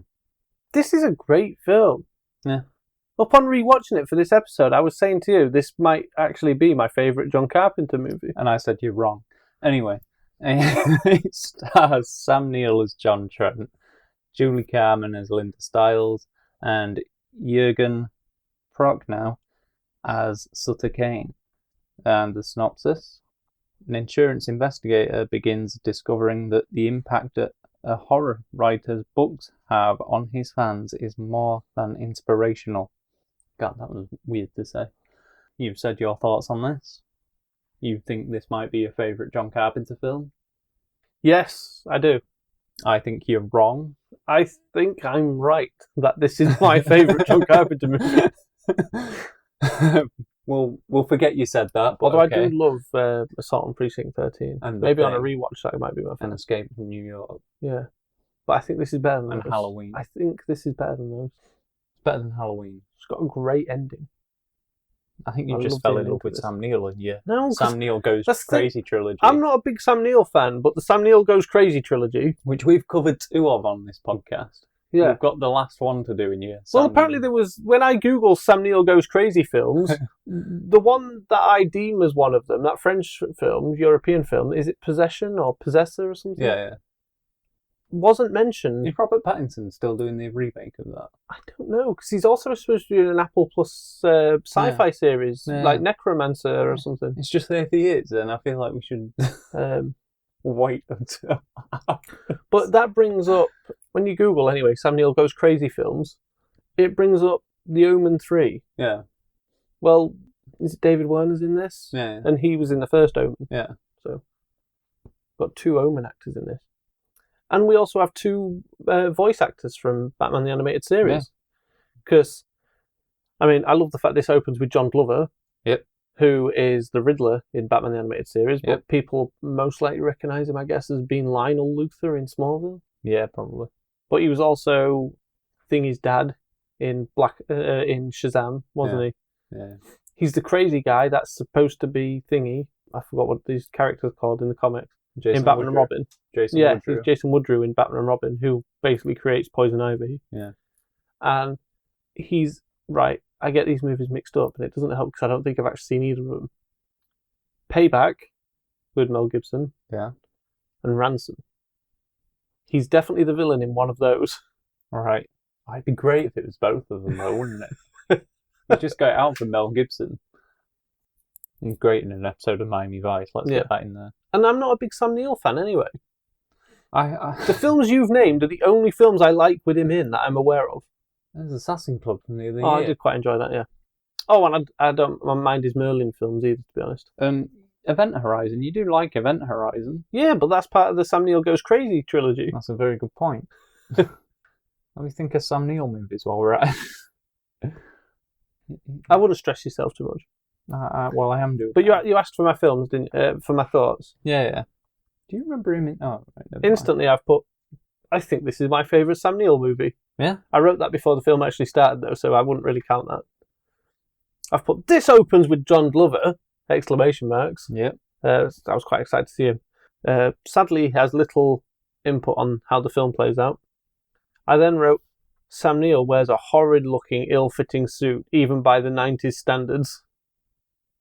This is a great film. Yeah. Upon rewatching it for this episode, I was saying to you, this might actually be my favourite John Carpenter movie. And I said you're wrong. Anyway, it stars Sam Neill as John Trent, Julie Carmen as Linda Stiles, and Jürgen Prochnow as Sutter Kane. And the synopsis: an insurance investigator begins discovering that the impact that a horror writer's books have on his fans is more than inspirational. God, that was weird to say. You've said your thoughts on this. You think this might be your favourite John Carpenter film? Yes, I do. I think you're wrong. I think I'm right that this is my favourite John Carpenter movie. We'll forget you said that. But Although okay. I do love Assault on Precinct 13. And maybe on a Thing. rewatch that might be my An favourite. Escape from New York. Yeah. But I think this is better than And those. Halloween. I think this is better than those. It's better than Halloween. It's got a great ending. I think you I just love fell the in love ending with to this. Sam Neill and yeah. No, 'cause Sam Neill Goes that's the- Crazy trilogy. I'm not a big Sam Neill fan, but the Sam Neill Goes Crazy trilogy. Which we've covered 2 of on this podcast. Yeah. We've got the last one to do in here. Well, Sam apparently Neill. there was, when I Googled Sam Neill Goes Crazy films, the one that I deem as one of them, that French film, European film, is it Possession or Possessor or something? Yeah. Wasn't mentioned. Is Robert Pattinson still doing the remake of that? I don't know, because he's also supposed to be in an Apple Plus sci-fi series, Yeah. like Necromancer or something. It's just that if he is, then I feel like we should wait until... But that brings up, when you Google anyway, Sam Neill Goes Crazy films, it brings up The Omen 3. Yeah. Well, is it David Warner's in this? Yeah. And he was in the first Omen. Yeah. So, got 2 Omen actors in this. And we also have 2 voice actors from Batman the Animated Series. Because, I mean, I love the fact this opens with John Glover. Yep. Who is the Riddler in Batman the Animated Series. But Yep. people most likely recognise him, I guess, as being Lionel Luthor in Smallville. Yeah, probably. But he was also Thingy's dad in in Shazam, wasn't he? Yeah. He's the crazy guy that's supposed to be Thingy. I forgot what these characters are called in the comics. Jason in Batman and Woodrue. Robin. Jason Woodrue. He's Jason Woodrue in Batman and Robin, who basically creates Poison Ivy. Yeah. And he's right. I get these movies mixed up, and it doesn't help because I don't think I've actually seen either of them. Payback with Mel Gibson, Yeah. and Ransom. He's definitely the villain in one of those. All right. It'd be great if it was both of them, though, wouldn't it? You just go out for Mel Gibson. He's great in an episode of Miami Vice. Let's get that in there. And I'm not a big Sam Neill fan anyway. The The films you've named are the only films I like with him in that I'm aware of. There's Assassin Club from the other Oh, year. I did quite enjoy that, yeah. Oh, and I don't mind his Merlin films either, to be honest. Event Horizon. You do like Event Horizon. Yeah, but that's part of the Sam Neill Goes Crazy trilogy. That's a very good point. Let me think of Sam Neill movies while we're at it. I wouldn't stress yourself too much. Well, I am doing. But you asked for my films, didn't you? For my thoughts. Yeah. Do you remember him in... Oh, right, never mind. Instantly, I've put, I think this is my favourite Sam Neill movie. Yeah? I wrote that before the film actually started, though, so I wouldn't really count that. I've put, this opens with John Glover, exclamation marks. Yep. I was quite excited to see him. Sadly, he has little input on how the film plays out. I then wrote, Sam Neill wears a horrid-looking, ill-fitting suit, even by the 90s standards.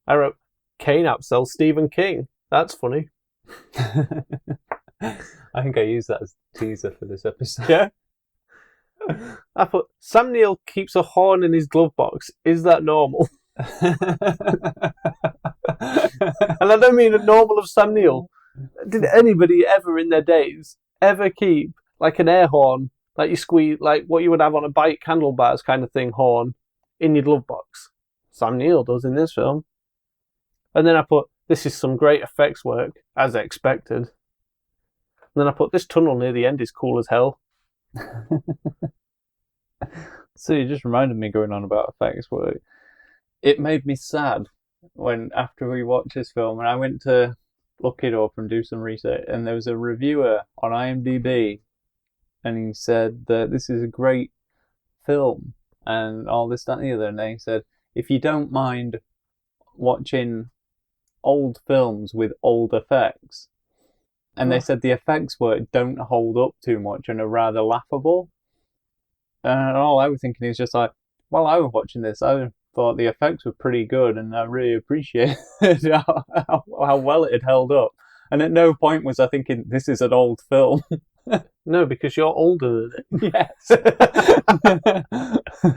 I wrote, Kane outsells Stephen King. That's funny. I think I used that as a teaser for this episode. Yeah. I put, Sam Neill keeps a horn in his glove box. Is that normal? And I don't mean a normal of Sam Neill. Did anybody ever in their days ever keep like an air horn, like you squeeze, like what you would have on a bike handlebars kind of thing, horn, in your glove box? Sam Neill does in this film. And then I put, this is some great effects work, as expected. And then I put, this tunnel near the end is cool as hell. So you just reminded me going on about effects work. It made me sad when after we watched this film and I went to look it up and do some research and there was a reviewer on IMDb and he said that this is a great film and all this, that and the other, and then he said if you don't mind watching old films with old effects, and they said the effects work don't hold up too much and are rather laughable. And all I was thinking is just like, while I was watching this, I thought the effects were pretty good and I really appreciated how well it had held up. And at no point was I thinking, this is an old film. No, because you're older than it. Yes.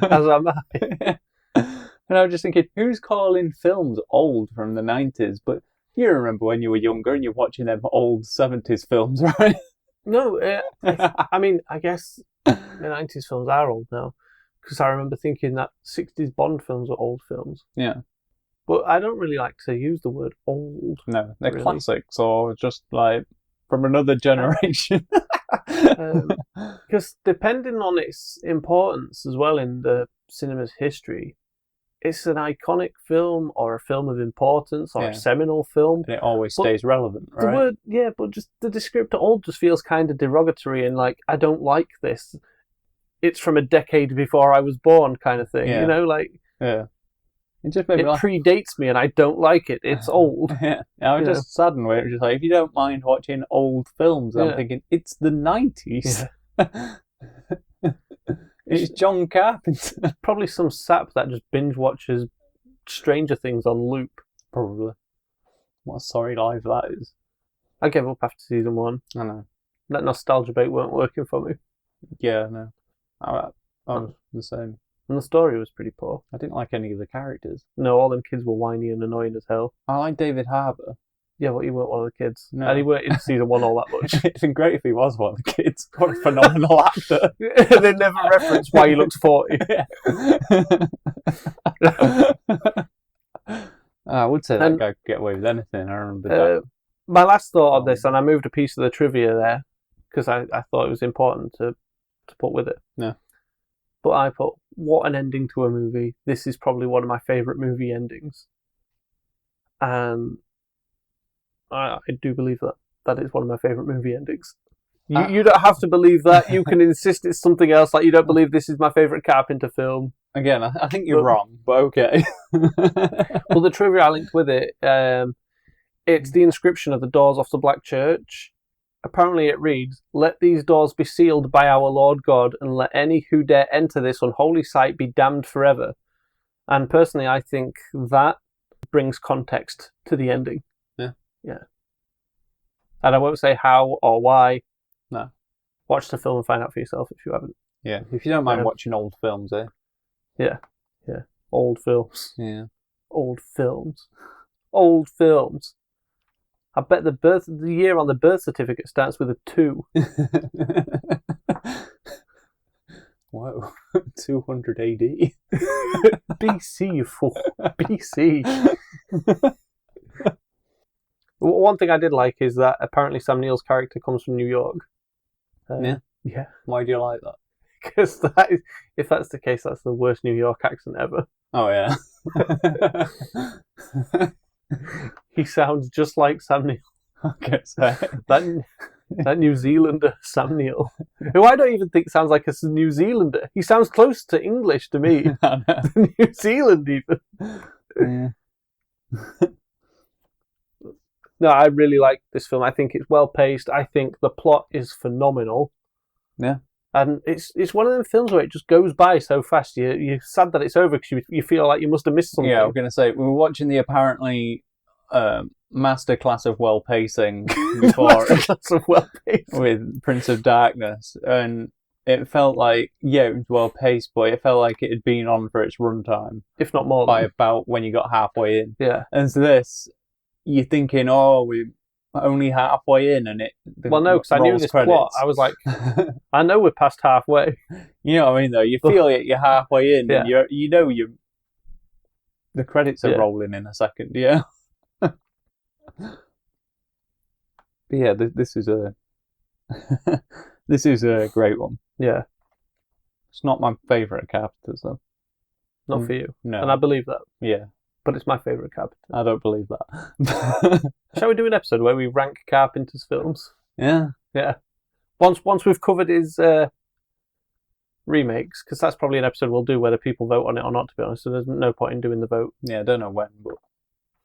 As am I. And I was just thinking, who's calling films old from the 90s? But you remember when you were younger and you're watching them old 70s films, right? No, I mean, I guess the 90s films are old now. Because I remember thinking that 60s Bond films are old films. Yeah. But I don't really like to use the word old. No, they're really. classics or just like from another generation. Because depending on its importance as well in the cinema's history, it's an iconic film or a film of importance or a seminal film. And it always stays relevant, right? The word, but just the descriptor old just feels kind of derogatory and like, I don't like this. It's from a decade before I was born kind of thing, Yeah. you know, like... Yeah. It just made me laugh. Predates me and I don't like it. It's old. Yeah. I was just saddened where it was just like, if you don't mind watching old films, I'm thinking, it's the 90s. Yeah. It's John Carpenter. Probably some sap that just binge watches Stranger Things on loop. Probably. What a sorry life that is. I gave up after season 1. I know. That nostalgia bait weren't working for me. Yeah, no. I was the same. And the story was pretty poor. I didn't like any of the characters. No, all them kids were whiny and annoying as hell. I like David Harbour. Yeah, but he weren't one of the kids. No. And he weren't in season 1 all that much. It'd been great if he was one of the kids. What a phenomenal actor. They never reference why he looks 40. I would say that guy could get away with anything. I remember that. My last thought of this, and I moved a piece of the trivia there, because I thought it was important to put with it. Yeah. But I put, what an ending to a movie. This is probably one of my favourite movie endings. And I do believe that is one of my favourite movie endings. You don't have to believe that. You can insist it's something else, like you don't believe this is my favourite Carpenter film. Again, I think you're wrong, but okay. Well, the trivia I linked with it, it's the inscription of the doors off the Black Church apparently it reads, "Let these doors be sealed by our Lord God, and let any who dare enter this unholy site be damned forever." And personally, I think that brings context to the ending. Yeah. Yeah. And I won't say how or why. No. Watch the film and find out for yourself if you haven't. Yeah, if you don't mind watching old films, eh? Yeah. Old films. Yeah. Old films. Old films. I bet the year on the birth certificate starts with a 2. Whoa, 200 AD. BC, you fool. BC. One thing I did like is that apparently Sam Neill's character comes from New York. Yeah? Yeah. Why do you like that? Because if that's the case, that's the worst New York accent ever. Oh, yeah. He sounds just like Sam Neill. Okay, so... That New Zealander, Sam Neill, who I don't even think sounds like a New Zealander. He sounds close to English to me. New Zealand, even. Yeah. No, I really like this film. I think it's well paced. I think the plot is phenomenal. Yeah. And it's one of them films where it just goes by so fast. You're sad that it's over because you feel like you must have missed something. Yeah, I was going to say, we were watching the apparently masterclass of well pacing before with Prince of Darkness, and it felt like, yeah, it was well paced, but it felt like it had been on for its runtime, if not more, by about when you got halfway in. Yeah. And so this, you're thinking, oh, we're only halfway in, and it. Well, no, because I knew this plot. I was like, I know we're past halfway. You know what I mean, though. You feel it. You're halfway in, and you know the credits are rolling in a second. Yeah. But yeah, this is a this is a great one. Yeah. It's not my favourite Carpenter, though. Not for you. No. And I believe that. Yeah. But it's my favourite Carpenter. I don't believe that. Shall we do an episode where we rank Carpenter's films? Yeah. Yeah. Once we've covered his remakes, because that's probably an episode we'll do whether people vote on it or not, to be honest, so there's no point in doing the vote. Yeah, I don't know when, but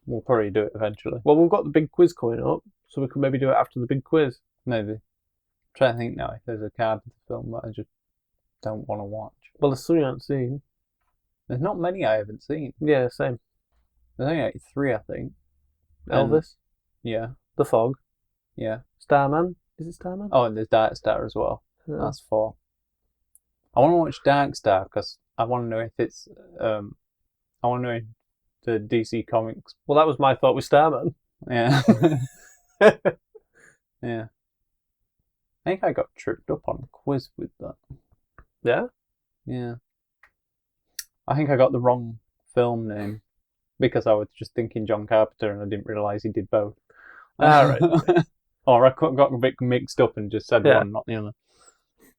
we'll probably do it eventually. Well, we've got the big quiz coming up, so we could maybe do it after the big quiz. Maybe. Try to think now if there's a Carpenter film that I just don't want to watch. Well, there's some you haven't seen. There's not many I haven't seen. Yeah, same. There's only like 3, I think. Elvis. Yeah. The Fog. Yeah. Starman. Is it Starman? Oh, and there's Dark Star as well. Yeah. That's 4. I want to watch Dark Star because I want to know if it's. I want to know if the DC Comics. Well, that was my thought with Starman. Yeah. Yeah. I think I got tripped up on a quiz with that. Yeah? Yeah. I think I got the wrong film name because I was just thinking John Carpenter and I didn't realise he did both. Right. Or I got a bit mixed up and just said one, not the other.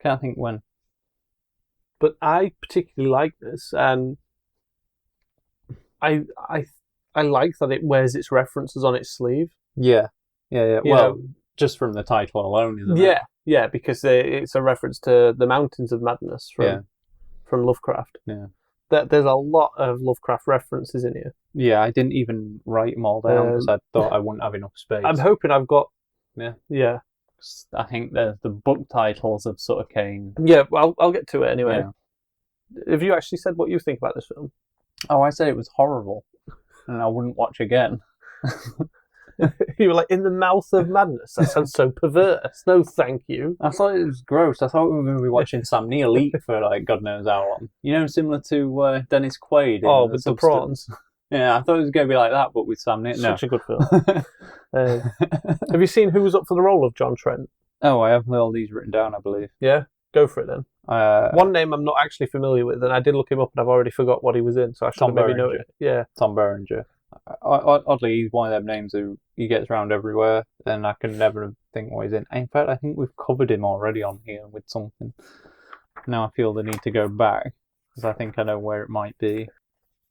Can't think when. But I particularly like this, and I like that it wears its references on its sleeve. Yeah. Well, know, just from the title alone, isn't it? Yeah, because it's a reference to the Mountains of Madness from Lovecraft. Yeah. There's a lot of Lovecraft references in here. Yeah, I didn't even write them all down because I thought I wouldn't have enough space. I'm hoping I've got... Yeah. I think the book titles of Sutter Kane. Yeah, well, I'll get to it anyway. Yeah. Have you actually said what you think about this film? Oh, I said it was horrible and I wouldn't watch again. You were like, in the mouth of madness? That sounds so perverse. No, thank you. I thought it was gross. I thought we were going to be watching Sam Neill eat for like God knows how long. You know, similar to Dennis Quaid. Oh, with the prawns. Yeah, I thought it was going to be like that, but with Sam Neill. Such a good film. Have you seen who was up for the role of John Trent? Oh, I have all these written down, I believe. Yeah? Go for it then. One name I'm not actually familiar with, and I did look him up and I've already forgot what he was in, so I should have maybe known it. Yeah. Tom Berenger. Oddly, he's one of them names who he gets around everywhere, and I can never think what he's in. In fact, I think we've covered him already on here with something. Now I feel the need to go back, because I think I know where it might be.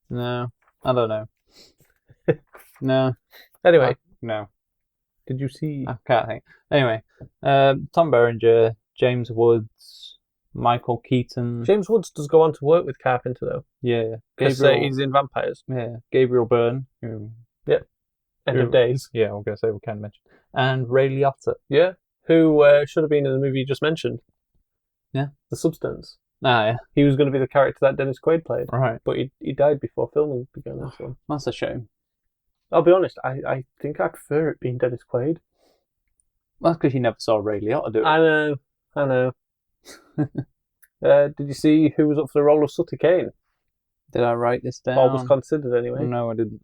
No, I don't know. No. Anyway. No. Did you see... I can't think. Anyway, Tom Berenger, James Woods, Michael Keaton. James Woods does go on to work with Carpenter, though. Yeah. Because he's in Vampires. Yeah. Gabriel Byrne. End of Days. Yeah, I'm going to say we can mention. And Ray Liotta. Yeah. who should have been in the movie you just mentioned. Yeah. The Substance. Ah, yeah. He was going to be the character that Dennis Quaid played. Right. But he died before filming began. So. That's a shame. I'll be honest, I think I prefer it being Dennis Quaid. That's because you never saw Ray Liotta do it. I know. Did you see who was up for the role of Sutter Kane? Did I write this down? Or was considered anyway. No, I didn't.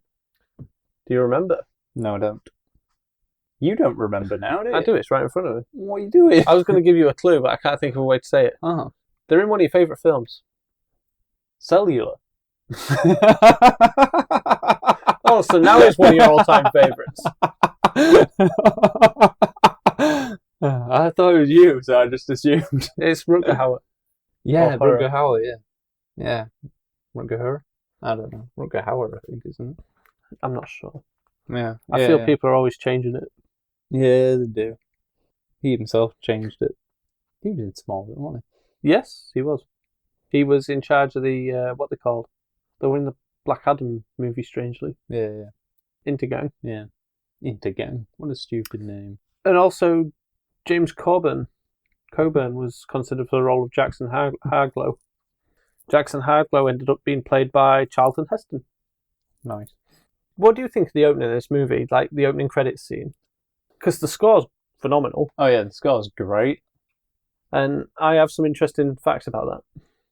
Do you remember? No, I don't. You don't remember now, do you? I do, it's right in front of me. What are you doing? I was going to give you a clue, but I can't think of a way to say it. Oh. They're in one of your favourite films. Cellular. Oh, so now it's one of your all-time favourites. I thought it was you, so I just assumed. It's Rutger Hauer. Yeah, Or Rutger Hauer, yeah. Yeah. Rutger Hauer? I don't know. Rutger Hauer, I think, isn't it? I'm not sure. Yeah. I feel people are always changing it. Yeah, they do. He himself changed it. He was in Smallville, wasn't Yes, he was. He was in charge of the, what they called. They were in the Black Adam movie, strangely. he? Yeah. Intergang. Yeah. Intergang. What a stupid name. And also, James Coburn was considered for the role of Jackson Harglow. Jackson Harglow ended up being played by Charlton Heston. Nice. What do you think of the opening of this movie, like the opening credits scene? Because the score's phenomenal, Oh, yeah, the score's great. and I have some interesting facts about that.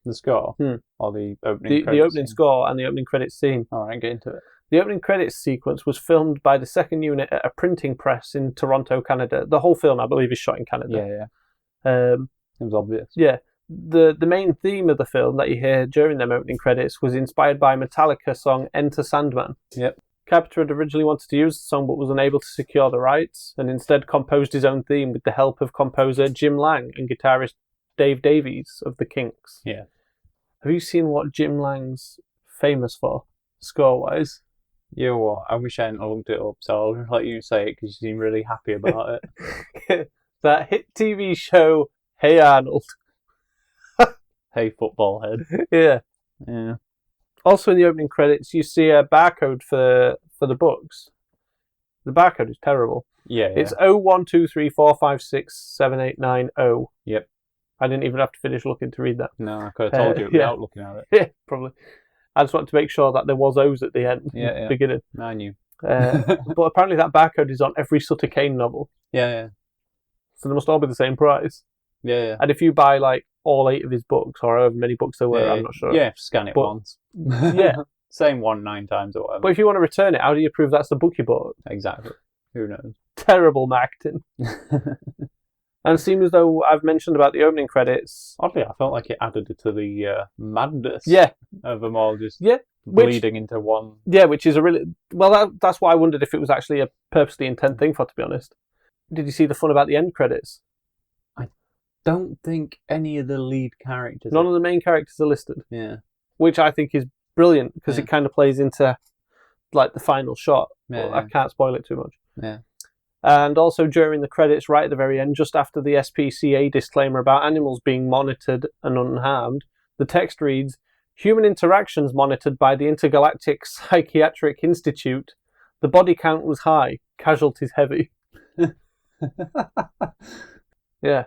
The score? Or the opening The opening score and the opening credits scene. Alright, get into it. The opening credits sequence was filmed by the second unit at a printing press in Toronto, Canada. The whole film, I believe, is shot in Canada. Yeah. It was obvious. Yeah. The main theme of the film that you hear during them opening credits was inspired by Metallica's song Enter Sandman. Yep. Carpenter had originally wanted to use the song but was unable to secure the rights, and instead composed his own theme with the help of composer Jim Lang and guitarist Dave Davies of the Kinks. Yeah. Have you seen what Jim Lang's famous for, score-wise? You know what? I wish I hadn't looked it up, so I'll just let you say it because you seem really happy about it. That hit TV show, Hey Arnold. Hey, football head. Yeah. Yeah. Also in the opening credits, you see a barcode for the books. The barcode is terrible. Yeah. It's 01234567890. Yep. I didn't even have to finish looking to read that. No, I could have told you without looking at it. Yeah, probably. I just wanted to make sure that there was O's at the end, beginning. I knew. But apparently that barcode is on every Sutter Kane novel. Yeah. So they must all be the same price. Yeah. And if you buy like all 8 of his books, or however many books there were, I'm not sure. Yeah, scan it once. Yeah. Same one 9 times or whatever. But if you want to return it, how do you prove that's the book you bought? Exactly. Who knows? Terrible marketing. And it seems as though I've mentioned about the opening credits. Oddly, I felt like it added to the madness of them all just bleeding into one. Yeah, which is a really... Well, that's why I wondered if it was actually a purposely intent thing for, to be honest. Did you see the fun about the end credits? I don't think any of the lead characters... None of the main characters are listed. Yeah. Which I think is brilliant, because it kind of plays into like the final shot. Yeah, I can't spoil it too much. Yeah. And also during the credits, right at the very end, just after the SPCA disclaimer about animals being monitored and unharmed, the text reads, "Human interactions monitored by the Intergalactic Psychiatric Institute. The body count was high, casualties heavy." Yeah.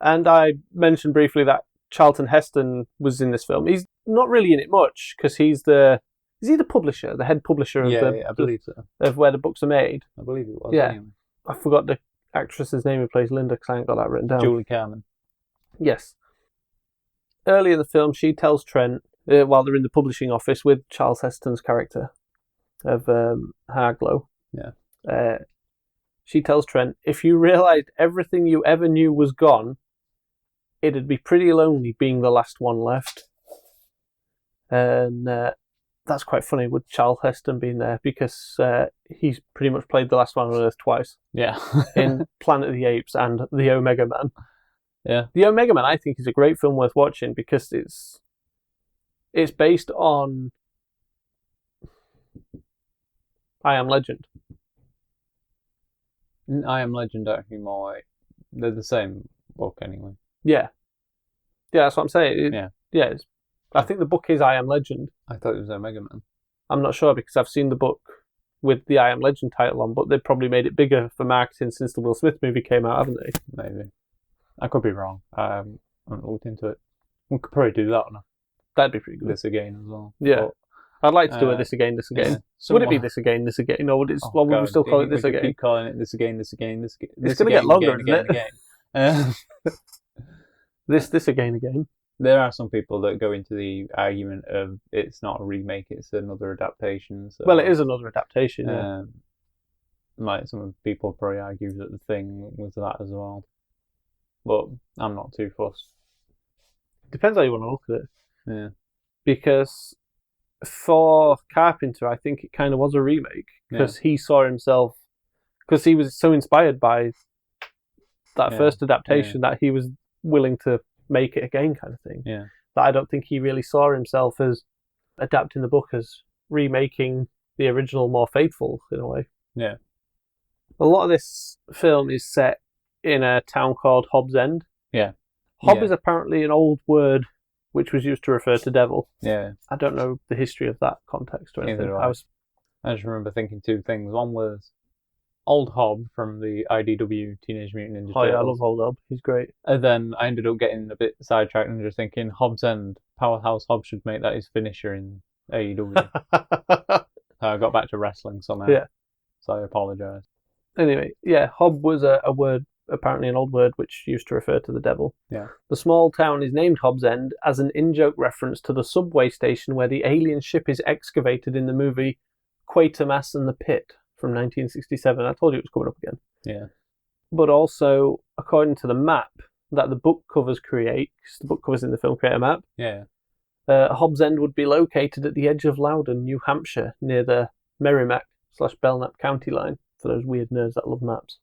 And I mentioned briefly that Charlton Heston was in this film. He's not really in it much, because he's the publisher, the head publisher of I believe so. of where the books are made. I believe it was. Yeah. Anyway. I forgot the actress's name who plays Linda, because I ain't got that written down. Julie Carmen. Yes. Early in the film, she tells Trent, while they're in the publishing office with Charles Heston's character of Harglow. Yeah. She tells Trent, "If you realised everything you ever knew was gone, it'd be pretty lonely being the last one left." And that's quite funny with Charles Heston being there, because he's pretty much played the last one on Earth twice. Yeah. In Planet of the Apes and The Omega Man. Yeah. The Omega Man, I think, is a great film worth watching, because it's based on I Am Legend. I Am Legend actually more. They're the same book anyway. Yeah. Yeah, that's what I'm saying. Yeah. I think the book is I Am Legend. I thought it was Omega Man. I'm not sure, because I've seen the book with the I Am Legend title on, but they've probably made it bigger for marketing since the Will Smith movie came out, haven't they? Maybe. I could be wrong. I haven't looked into it. We could probably do that on That'd be pretty good. This Again as well. Yeah. I'd like to do a This Again. Yeah. Would it be This Again, or would we still call it This Again? Keep calling it This Again. It's going to get longer, isn't it? This again. There are some people that go into the argument of it's not a remake, it's another adaptation. So, well, it is another adaptation, yeah. Like some people probably argue that the Thing was that as well. But I'm not too fussed. Depends how you want to look at it. Yeah. Because for Carpenter, I think it kind of was a remake. Because he saw himself... Because he was so inspired by that first adaptation that he was willing to make it again, kind of thing. Yeah. That I don't think he really saw himself as adapting the book as remaking the original more faithful, in a way. Yeah. A lot of this film is set in a town called Hobbs End. Yeah. Hob is apparently an old word which was used to refer to devil. Yeah. I don't know the history of that context or anything. I just remember thinking two things. One was Old Hob from the IDW Teenage Mutant Ninja Turtles. Oh yeah, I love Old Hob. He's great. And then I ended up getting a bit sidetracked and just thinking Hobbs End, Powerhouse Hob should make that his finisher in AEW. I got back to wrestling somehow. Yeah. So I apologise. Anyway, yeah, Hob was a word, apparently an old word, which used to refer to the devil. Yeah. The small town is named Hobbs End as an in-joke reference to the subway station where the alien ship is excavated in the movie Quatermass and the Pit from 1967. I told you it was coming up again. Yeah. But also, according to the map that the book covers create, because the book covers in the film create a map, Hobbs End would be located at the edge of Loudon, New Hampshire, near the Merrimack/Belknap county line, for those weird nerds that love maps.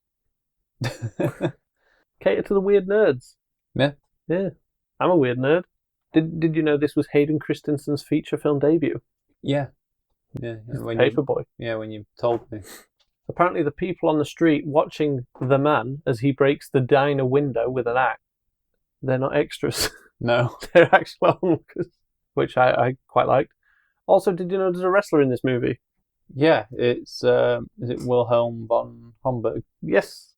Cater to the weird nerds. Yeah. Yeah. I'm a weird nerd. Did you know this was Hayden Christensen's feature film debut? Yeah. Yeah. Paperboy. Yeah, when you told me. Apparently the people on the street watching the man as he breaks the diner window with an axe, they're not extras. No. They're actual onlookers, which I quite liked. Also, did you know there's a wrestler in this movie? Yeah, it's is it Wilhelm von Homburg? Yes.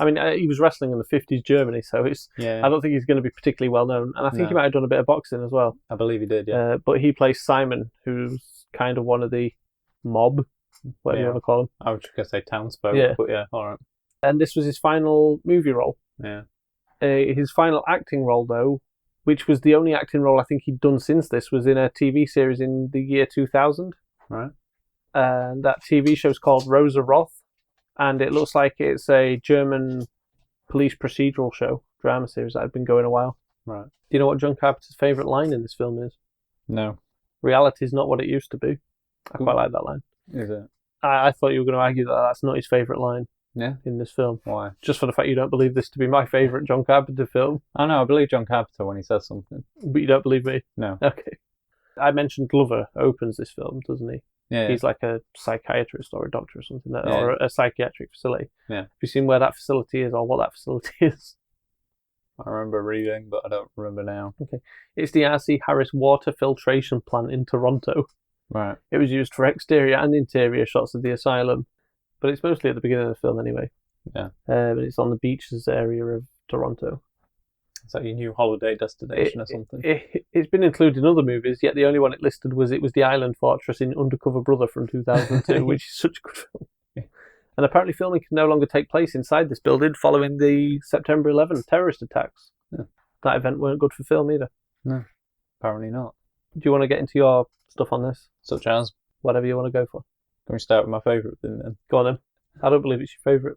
I mean, he was wrestling in the 50s Germany, so I don't think he's going to be particularly well known. And I think he might have done a bit of boxing as well. I believe he did, yeah. But he plays Simon, who's kind of one of the mob, whatever you want to call him. I was just going to say townsfolk, but yeah, all right. And this was his final movie role. Yeah. His final acting role, though, which was the only acting role I think he'd done since this, was in a TV series in the year 2000. Right. And that TV show's called Rosa Roth. And it looks like it's a German police procedural show, drama series that had been going a while. Right. Do you know what John Carpenter's favourite line in this film is? No. Reality's not what it used to be. I quite like that line. Is it? I thought you were going to argue that that's not his favourite line in this film. Why? Just for the fact you don't believe this to be my favourite John Carpenter film. I know, I believe John Carpenter when he says something. But you don't believe me? No. Okay. I mentioned Glover opens this film, doesn't he? Yeah. He's like a psychiatrist or a doctor or something, or a psychiatric facility. Yeah. Have you seen where that facility is or what that facility is? I remember reading, but I don't remember now. Okay. It's the R.C. Harris water filtration plant in Toronto. Right. It was used for exterior and interior shots of the asylum, but it's mostly at the beginning of the film anyway. Yeah. But it's on the beaches area of Toronto. Is that your new holiday destination or something? It's been included in other movies, yet the only one it listed was the Island Fortress in Undercover Brother from 2002, which is such a good film. Yeah. And apparently filming can no longer take place inside this building following the September 11 terrorist attacks. Yeah. That event weren't good for film either. No, apparently not. Do you want to get into your stuff on this? Such as? Whatever you want to go for. Can we start with my favourite thing then? Go on then. I don't believe it's your favourite.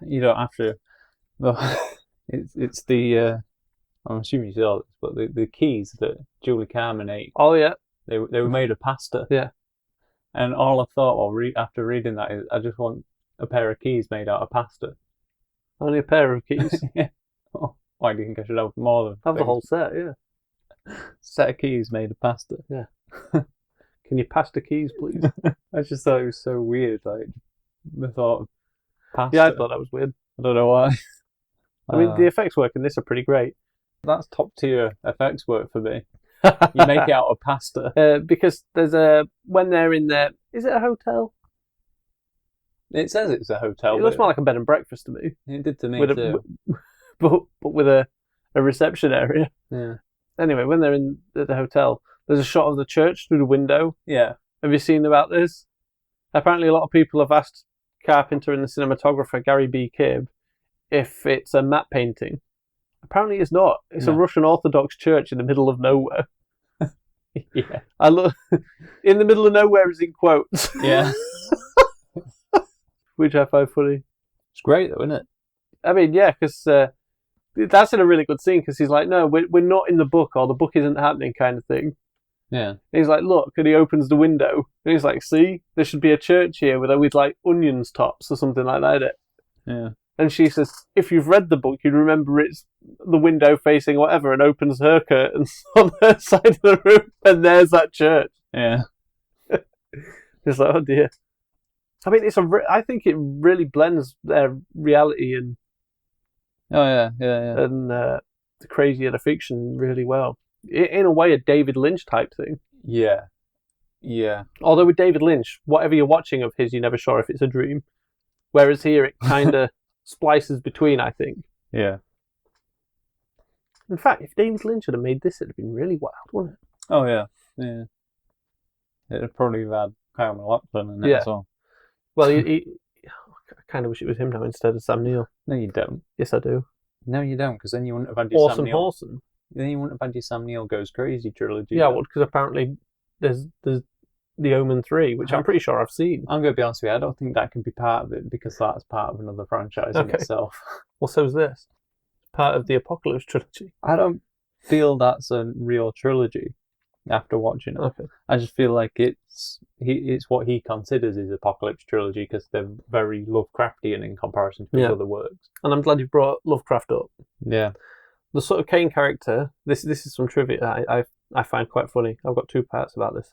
You don't have to. Well, it's the... I'm assuming you saw this, but the keys that Julie Carmen ate. Oh yeah, they were made of pasta. Yeah. And all I thought, after reading that, is I just want a pair of keys made out of pasta. Only a pair of keys. Yeah. Oh, why do you think I should have more than? Have the whole set, yeah. Set of keys made of pasta. Yeah. Can you pasta keys, please? I just thought it was so weird. Like the thought of pasta. Yeah, I thought that was weird. I don't know why. I mean, the effects work in this are pretty great. That's top tier effects work for me. You make it out of pasta. Because there's when they're in there, is it a hotel? It says it's a hotel. It looks more like a bed and breakfast to me. It did to me with too. But with a reception area. Yeah. Anyway, when they're in the hotel, there's a shot of the church through the window. Yeah. Have you seen about this? Apparently, a lot of people have asked Carpenter and the cinematographer Gary B. Kibb if it's a matte painting. Apparently, it's not. It's a Russian Orthodox church in the middle of nowhere. Yeah. I look in the middle of nowhere is in quotes. Yeah. Which I find funny. It's great though, isn't it? I mean, yeah, because that's in a really good scene because he's like, no, we're not in the book or the book isn't happening kind of thing. Yeah. And he's like, look, and he opens the window and he's like, see, there should be a church here with like onions tops or something like that. Isn't it? Yeah. And she says, if you've read the book, you'd remember it's the window facing whatever, and opens her curtains on her side of the room, and there's that church. Yeah. It's like, oh dear. I mean, I think it really blends their reality and and the crazy and the fiction really well. In a way, a David Lynch type thing. Yeah. Yeah. Although with David Lynch, whatever you're watching of his, you're never sure if it's a dream. Whereas here, it kind of splices between, I think. Yeah. In fact, if David Lynch had made this, it'd have been really wild, wouldn't it? Oh, yeah. Yeah. It'd probably have had Kyle MacLachlan in it as well. Well, I kind of wish it was him now instead of Sam Neill. No, you don't. Yes, I do. No, you don't, because then you wouldn't have had your Sam Neill. Orson. Then you wouldn't have had your Sam Neill Goes Crazy trilogy. Yeah, well, because apparently there's The Omen 3, which I'm pretty sure I've seen. I'm going to be honest with you, I don't think that can be part of it, because that's part of another franchise in itself. Well, so's this. Part of the Apocalypse trilogy. I don't feel that's a real trilogy after watching it. Okay. I just feel like it's what he considers his Apocalypse trilogy, because they're very Lovecraftian in comparison to his other works. And I'm glad you brought Lovecraft up. Yeah. The Sutter Kane character, this is some trivia I find quite funny. I've got two parts about this.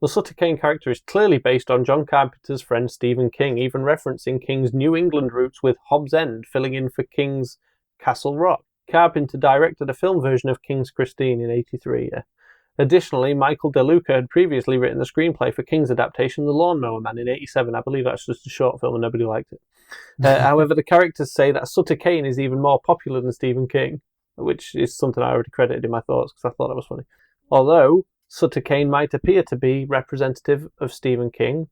The Sutter Kane character is clearly based on John Carpenter's friend Stephen King, even referencing King's New England roots with Hobbs End filling in for King's Castle Rock. Carpenter directed a film version of King's Christine in '83. Additionally, Michael DeLuca had previously written the screenplay for King's adaptation, The Lawnmower Man, in '87. I believe that's just a short film and nobody liked it. However, the characters say that Sutter Kane is even more popular than Stephen King, which is something I already credited in my thoughts because I thought that was funny. Although Sutter Kane might appear to be representative of Stephen King,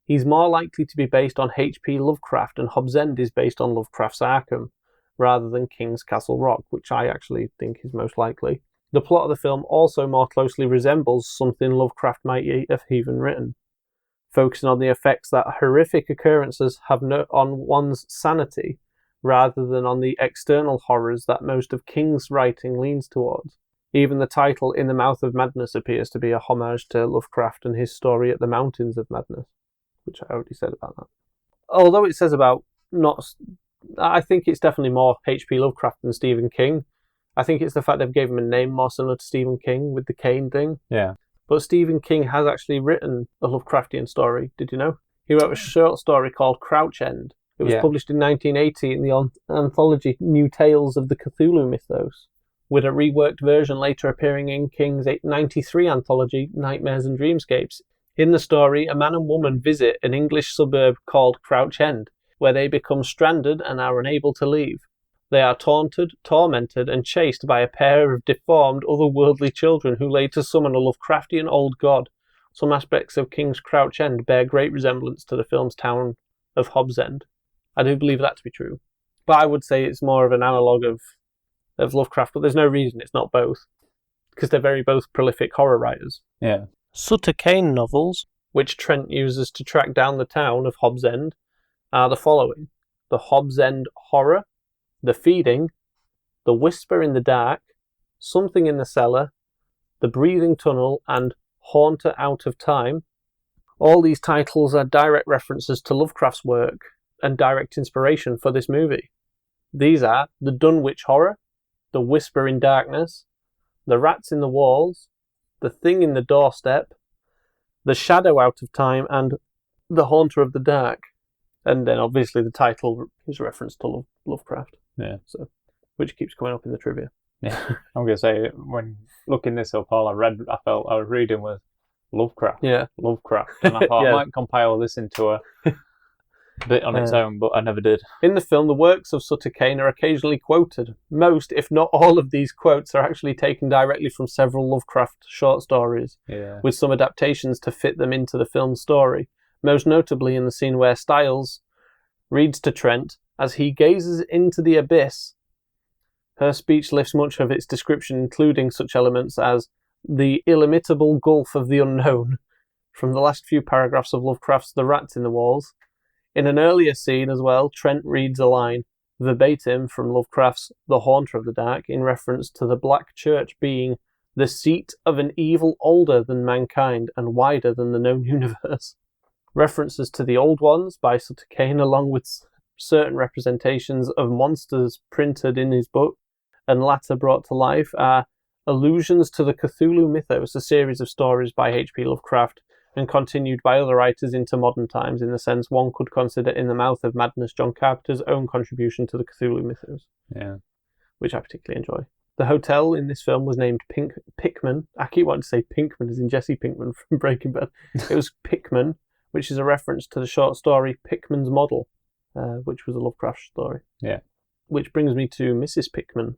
he's more likely to be based on H.P. Lovecraft, and Hobbs End is based on Lovecraft's Arkham, rather than King's Castle Rock, which I actually think is most likely. The plot of the film also more closely resembles something Lovecraft might have even written, focusing on the effects that horrific occurrences have on one's sanity, rather than on the external horrors that most of King's writing leans towards. Even the title In the Mouth of Madness appears to be a homage to Lovecraft and his story at the Mountains of Madness, which I already said about that. Although it says about I think it's definitely more H.P. Lovecraft than Stephen King. I think it's the fact they've gave him a name more similar to Stephen King with the Kane thing. Yeah. But Stephen King has actually written a Lovecraftian story, did you know? He wrote a short story called Crouch End. It was published in 1980 in the anthology New Tales of the Cthulhu Mythos, with a reworked version later appearing in King's 1993 anthology Nightmares and Dreamscapes. In the story, a man and woman visit an English suburb called Crouch End, where they become stranded and are unable to leave. They are taunted, tormented, and chased by a pair of deformed, otherworldly children who later summon a Lovecraftian old god. Some aspects of King's Crouch End bear great resemblance to the film's town of Hobbs End. I do believe that to be true. But I would say it's more of an analogue of Lovecraft, but there's no reason it's not both, because they're very both prolific horror writers. Yeah. Sutter Kane novels, which Trent uses to track down the town of Hobbs End, are the following: The Hobbs End Horror, The Feeding, The Whisper in the Dark, Something in the Cellar, The Breathing Tunnel, and Haunter Out of Time. All these titles are direct references to Lovecraft's work and direct inspiration for this movie. These are The Dunwich Horror, The Whisper in Darkness, The Rats in the Walls, The Thing in the Doorstep, The Shadow Out of Time, and The Haunter of the Dark. And then obviously the title is a reference to Lovecraft. Yeah. So, which keeps coming up in the trivia. Yeah. I'm going to say, when looking this up, all I felt I was reading was Lovecraft. Yeah. Lovecraft. And I thought I might compile this into bit on its own, but I never did. In the film, the works of Sutter Kane are occasionally quoted. Most, if not all of these quotes, are actually taken directly from several Lovecraft short stories, with some adaptations to fit them into the film's story. Most notably in the scene where Styles reads to Trent, as he gazes into the abyss. Her speech lifts much of its description, including such elements as the illimitable gulf of the unknown, from the last few paragraphs of Lovecraft's The Rats in the Walls. In an earlier scene as well, Trent reads a line, verbatim from Lovecraft's The Haunter of the Dark, in reference to the Black Church being the seat of an evil older than mankind and wider than the known universe. References to the Old Ones by Sutter Kane, along with certain representations of monsters printed in his book and latter brought to life, are allusions to the Cthulhu mythos, a series of stories by H.P. Lovecraft and continued by other writers into modern times, in the sense one could consider In the Mouth of Madness John Carpenter's own contribution to the Cthulhu mythos, which I particularly enjoy. The hotel in this film was named Pickman. I keep wanting to say Pinkman, as in Jesse Pinkman from Breaking Bad. It was Pickman, which is a reference to the short story Pickman's Model, which was a Lovecraft story. Yeah. Which brings me to Mrs. Pickman.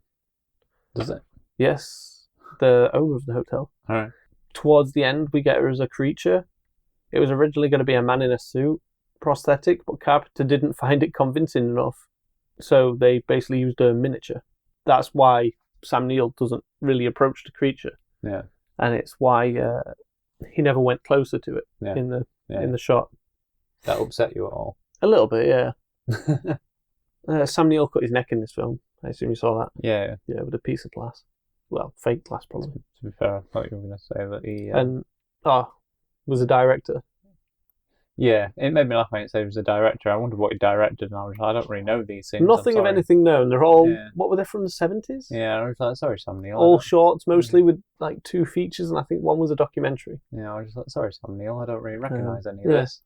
Does it? Yes, the owner of the hotel. All right. Towards the end, we get her as a creature. It was originally going to be a man in a suit prosthetic, but Carpenter didn't find it convincing enough. So they basically used a miniature. That's why Sam Neill doesn't really approach the creature. Yeah. And it's why he never went closer to it in the shot. That upset you at all? A little bit, yeah. Sam Neill cut his neck in this film. I assume you saw that. Yeah. Yeah, with a piece of glass. Well, fake glass, probably. To be fair, I thought you were going to say that he... was a director. Yeah, it made me laugh when it said he was a director. I wondered what he directed, and I was like, I don't really know these things. Nothing of anything known. They're all... What were they, from the 70s? Yeah, I was like, sorry, Sam Neill. All shorts, mostly, with like 2 features, and I think one was a documentary. Yeah, I was just like, sorry, Sam Neill, I don't really recognise any of this.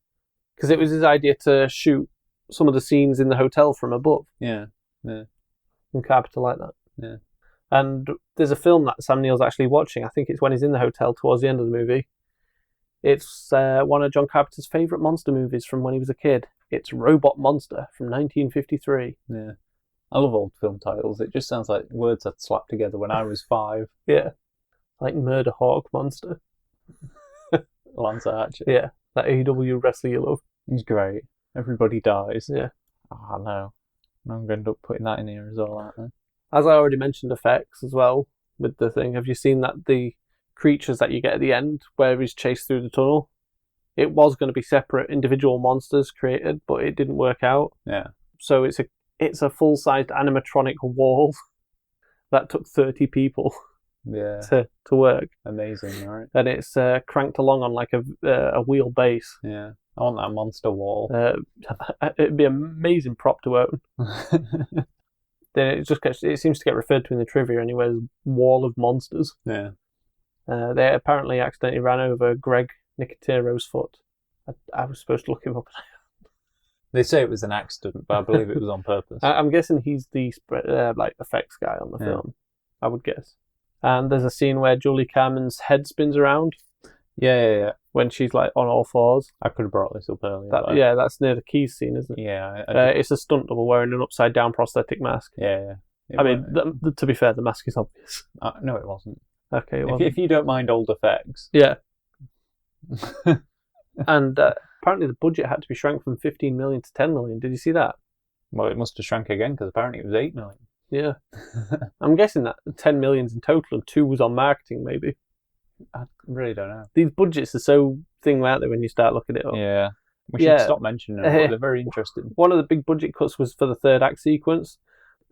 Because it was his idea to shoot some of the scenes in the hotel from above. Yeah. And Carpenter like that. Yeah. And there's a film that Sam Neill's actually watching. I think it's when he's in the hotel towards the end of the movie. It's one of John Carpenter's favourite monster movies from when he was a kid. It's Robot Monster from 1953. Yeah. I love old film titles. It just sounds like words I'd slapped together when I was 5. Yeah. Like Murder Hawk Monster. Lance Archer. Yeah. That AEW wrestler you love. He's great. Everybody dies. Yeah. Oh, no. I'm going to end up putting that in here as well, aren't I? As I already mentioned, effects as well with the thing. Have you seen that the creatures that you get at the end, where he's chased through the tunnel? It was going to be separate individual monsters created, but it didn't work out. Yeah. So it's a full-sized animatronic wall that took 30 people to work. Amazing, right? And it's cranked along on like a wheel base. Yeah. I want that monster wall. It'd be an amazing prop to own. Then it seems to get referred to in the trivia anyway as Wall of Monsters. Yeah. They apparently accidentally ran over Greg Nicotero's foot. I was supposed to look him up. They say it was an accident, but I believe it was on purpose. I'm guessing he's the effects guy on the film. I would guess. And there's a scene where Julie Carmen's head spins around. Yeah. When she's like on all fours. I could have brought this up earlier. That's near the Keys scene, isn't it? Yeah. It's a stunt double wearing an upside down prosthetic mask. Yeah. To be fair, the mask is obvious. No, it wasn't. Okay, it wasn't. If you don't mind old effects. Yeah. And apparently the budget had to be shrunk from 15 million to 10 million. Did you see that? Well, it must have shrunk again because apparently it was 8 million. Yeah. I'm guessing that 10 million's in total and 2 was on marketing, maybe. I really don't know. These budgets are so thing out there when you start looking it up. Yeah. We should stop mentioning them, but they're very interesting. One of the big budget cuts was for the third act sequence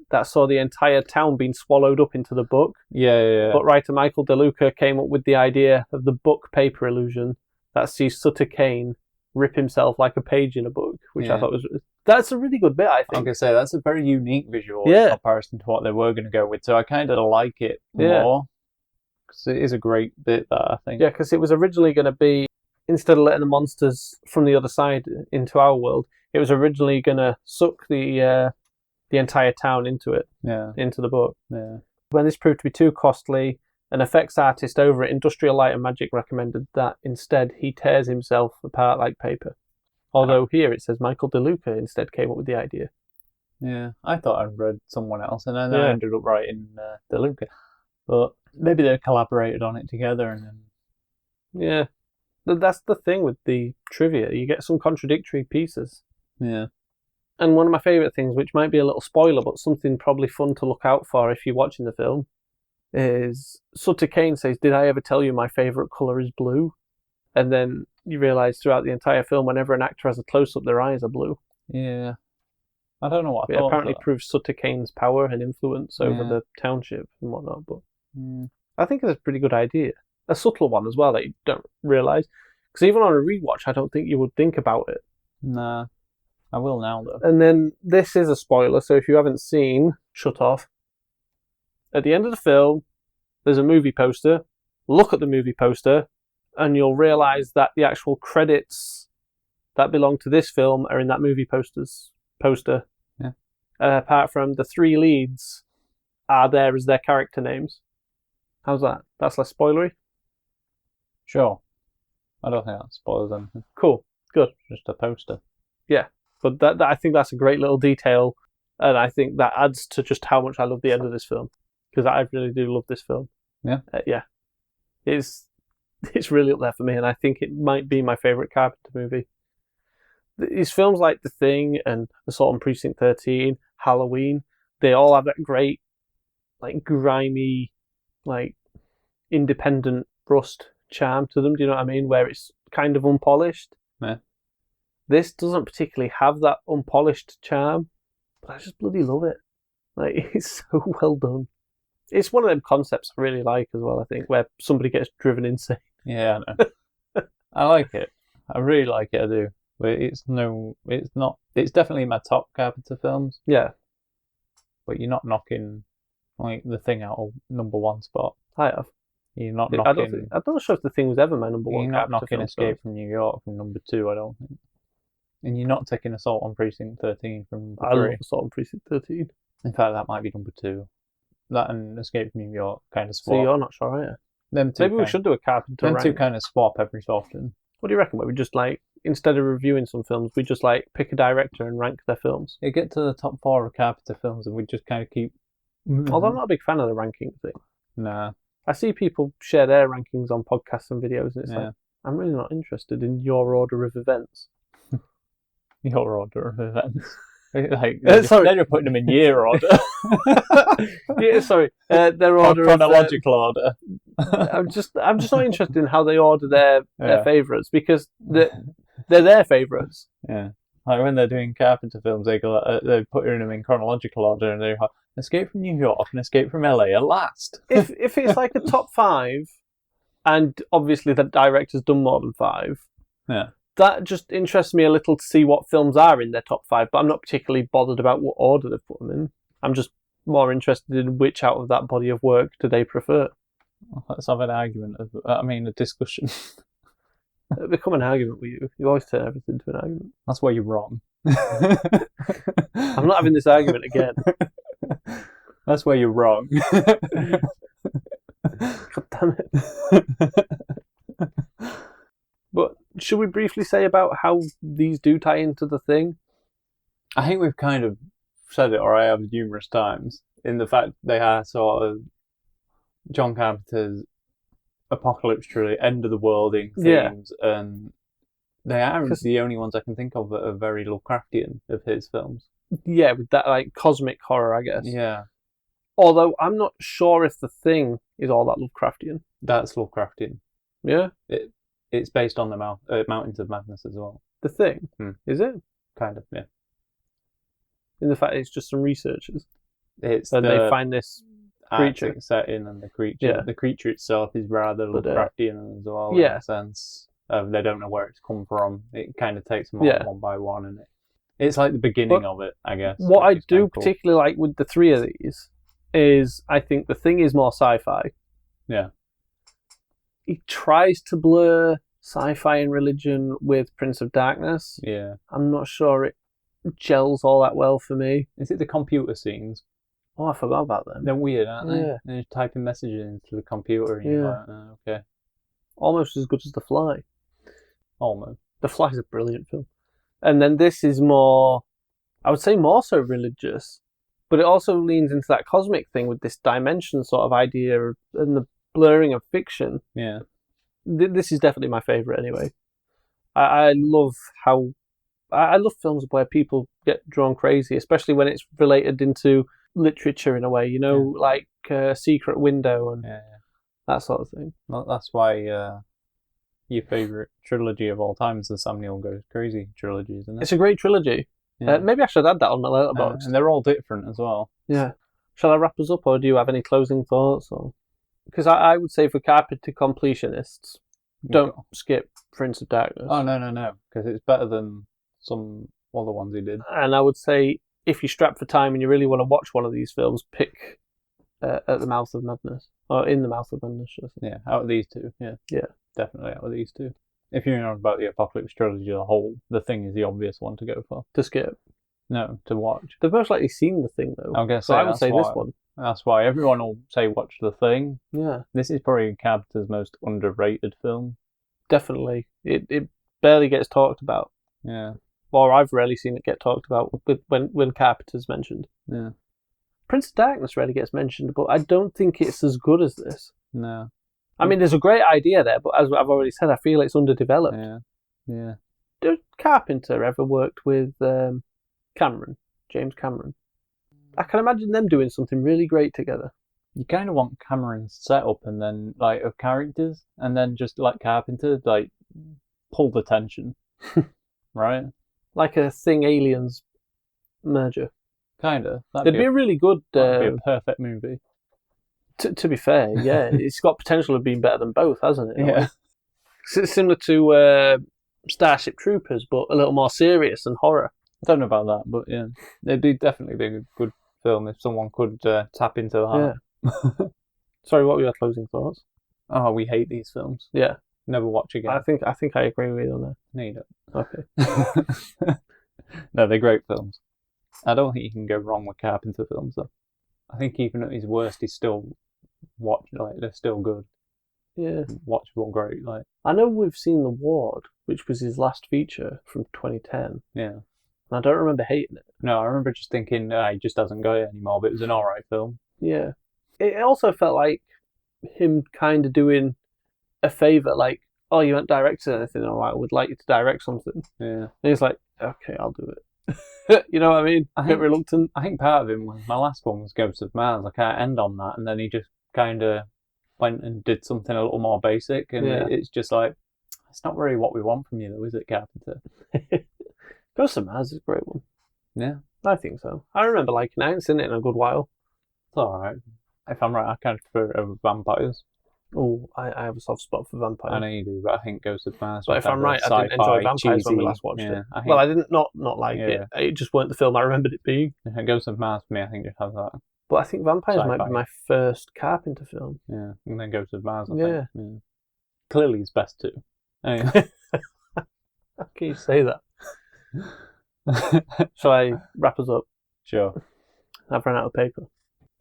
that saw the entire town being swallowed up into the book. Yeah. But writer Michael DeLuca came up with the idea of the book paper illusion that sees Sutter Kane rip himself like a page in a book, which I thought was... That's a really good bit, I think. I'm going to say, that's a very unique visual in comparison to what they were going to go with, so I kind of like it more. Because it is a great bit, that I think. Yeah, because it was originally going to be, instead of letting the monsters from the other side into our world, it was originally going to suck the entire town into it, into the book. Yeah. When this proved to be too costly, an effects artist over at Industrial Light and Magic recommended that instead he tears himself apart like paper Although here it says Michael DeLuca instead came up with the idea. Yeah, I thought I'd read someone else, and then Yeah. I ended up writing DeLuca. But maybe they collaborated on it together, and then... Yeah. That's the thing with the trivia. You get some contradictory pieces. Yeah. And one of my favourite things, which might be a little spoiler, but something probably fun to look out for if you're watching the film, is Sutter Kane says, "Did I ever tell you my favourite colour is blue?" And then you realise throughout the entire film, whenever an actor has a close-up, their eyes are blue. Yeah. I don't know what I It thought apparently of that. proves Sutter Kane's power and influence over Yeah. the township and whatnot. But Mm. I think it's a pretty good idea. A subtle one as well that you don't realise. Because even on a rewatch, I don't think you would think about it. Nah. I will now, though. And then this is a spoiler, so if you haven't seen, shut off. At the end of the film, there's a movie poster. Look at the movie poster, and you'll realise that the actual credits that belong to this film are in that movie poster. Yeah. Apart from the 3 leads are there as their character names. How's that? That's less spoilery? Sure. I don't think that spoils anything. Cool. Good. Just a poster. Yeah. But that I think that's a great little detail, and I think that adds to just how much I love the end of this film. Because I really do love this film. Yeah? Yeah. It's really up there for me, and I think it might be my favourite Carpenter movie. These films like The Thing and Assault on Precinct 13, Halloween, they all have that great, like, grimy, like, independent rust charm to them, do you know what I mean? Where it's kind of unpolished. Yeah. This doesn't particularly have that unpolished charm, but I just bloody love it. Like, it's so well done. It's one of them concepts I really like as well, I think, where somebody gets driven insane. Yeah, I know. I like it. I really like it, I do. But it's not. It's definitely my top Carpenter films. Yeah. But you're not knocking like The Thing out of number 1 spot. I have. You're not I'm knocking. not sure if The Thing was ever my number 1 You're not Carpenter knocking film, Escape from New York from number 2. I don't think. And you're not taking Assault on Precinct 13 from number I 3. love Assault on Precinct 13. In fact, that might be number 2. That and Escape from New York kind of So swap. you're not sure, are you? Them two Maybe we should do a Carpenter Them rank. two kind of swap every so often. What do you reckon? Where we just, like, instead of reviewing some films, we just, like, pick a director and rank their films? You get to the top 4 of Carpenter films and we just kind of keep... Although I'm not a big fan of the ranking thing. Nah. I see people share their rankings on podcasts and videos, and it's Yeah. like, I'm really not interested in your order of events. Your order of events. Like, Sorry. Then you're putting them in year order. Yeah, sorry. Their Or order chronological order. I'm just not interested in how they order their Yeah. favourites, because they're their favourites. Yeah. Like when they're doing Carpenter films, they're putting them in chronological order and they're like, Escape from New York and Escape from LA are last. If it's like a top 5, and obviously the director's done more than 5, Yeah. that just interests me a little to see what films are in their top 5, but I'm not particularly bothered about what order they've put them in. I'm just more interested in which out of that body of work do they prefer. Let's have an argument. A discussion. It'll become an argument with you. You always turn everything into an argument. That's where you're wrong. I'm not having this argument again. That's where you're wrong. God damn it. But should we briefly say about how these do tie into The Thing? I think we've kind of said it, or I have numerous times, in the fact they are sort of John Carpenter's apocalypse trilogy, end of the world themes, and they are the only ones I can think of that are very Lovecraftian of his films. Yeah, with that like cosmic horror, I guess. Yeah. Although I'm not sure if The Thing is all that Lovecraftian. That's Lovecraftian. Yeah? It's based on the Mountains of Madness as well. The Thing? Is it? Kind of, yeah. In the fact it's just some researchers. It's and they find this creature. Arctic setting and the creature. Yeah. The creature itself is rather Lovecraftian as well, yeah. in a sense. They don't know where it's come from. It kind of takes them Yeah. on one by one, and it's like the beginning of it, I guess. What I which is do kinda cool. particularly like with the 3 of these is I think The Thing is more sci-fi. Yeah. He tries to blur sci-fi and religion with Prince of Darkness. Yeah. I'm not sure it gels all that well for me. Is it the computer scenes? Oh, I forgot about them. They're weird, aren't they? Yeah. They're just typing messages into the computer and you're Yeah. like, oh, okay. Almost as good as The Fly. Almost. The Fly is a brilliant film. And then this is more, I would say more so religious, but it also leans into that cosmic thing with this dimension sort of idea and the blurring of fiction. Yeah. This is definitely my favourite anyway. I love how... I love films where people get drawn crazy, especially when it's related into literature in a way, like Secret Window and that sort of thing. Well, that's why your favourite trilogy of all time is the Sam Neill Goes Crazy trilogy, isn't it? It's a great trilogy. Yeah. Maybe I should add that on my letterbox. And they're all different as well. Yeah. Shall I wrap us up, or do you have any closing thoughts? Because I would say for Carpenter completionists, don't skip Prince of Darkness. Oh, no, because it's better than some other ones he did. And I would say, if you're strapped for time and you really want to watch one of these films, pick At the Mouth of Madness. Or In the Mouth of Madness, should I say. Yeah, out of these two, yeah. Yeah. Definitely out of these two. If you're not about the Apocalypse trilogy as a whole, The Thing is the obvious one to go for. To skip. No, to watch. They've most likely seen The Thing, though. I guess so I would say this one. That's why everyone will say watch The Thing. Yeah. This is probably Carpenter's most underrated film. Definitely. It barely gets talked about. Yeah. Or I've rarely seen it get talked about when Carpenter's mentioned. Yeah. Prince of Darkness rarely gets mentioned, but I don't think it's as good as this. No. I mean, there's a great idea there, but as I've already said, I feel it's underdeveloped. Yeah. Did Carpenter ever worked with James Cameron? I can imagine them doing something really great together. You kind of want Cameron's setup and then, like, of characters, and then just, like, Carpenter, like, pull the tension. Right? Like a Thing Aliens merger. Kinda. It'd be a really good... That'd be a perfect movie. To be fair, yeah. It's got potential of being better than both, hasn't it? Yeah. It's similar to Starship Troopers, but a little more serious and horror. I don't know about that, but yeah. It'd definitely be a good film if someone could tap into that. Yeah. Sorry, what were your closing thoughts? Oh, we hate these films. Yeah. Never watch again. I think I agree with you on that. No, you don't. Okay. No, they're great films. I don't think you can go wrong with Carpenter films, though. I think even at his worst, he's still they're still good. Yeah. Watchable, great. Like, I know we've seen The Ward, which was his last feature from 2010. Yeah. And I don't remember hating it. No, I remember just thinking, he just doesn't go it anymore, but it was an alright film. Yeah. It also felt like him kind of doing a favour, like, oh, you haven't directed anything, alright, I would like you to direct something. Yeah. And he's like, okay, I'll do it. You know what I mean? A bit reluctant. I think part of him was, my last one was Ghosts of Mars. I can't end on that, and then he just kind of went and did something a little more basic, and it's just like, it's not really what we want from you, though, is it, Carpenter? Ghosts of Mars is a great one. Yeah. I think so. I remember liking it. I haven't seen it in a good while. It's alright. If I'm right, I kind of prefer it over vampires. Oh, I have a soft spot for vampires. I know you do, but I think Ghosts of Mars. But if I'm right, I didn't enjoy vampires when we last watched it. I didn't not like it. It just weren't the film I remembered it being. Yeah, Ghosts of Mars for me, I think, just has that. But I think Vampires might be my first Carpenter film. Yeah, and then Ghosts of Mars, I think. Yeah. Clearly his best too. Anyway. How can you say that? Shall I wrap us up? Sure. I've run out of paper.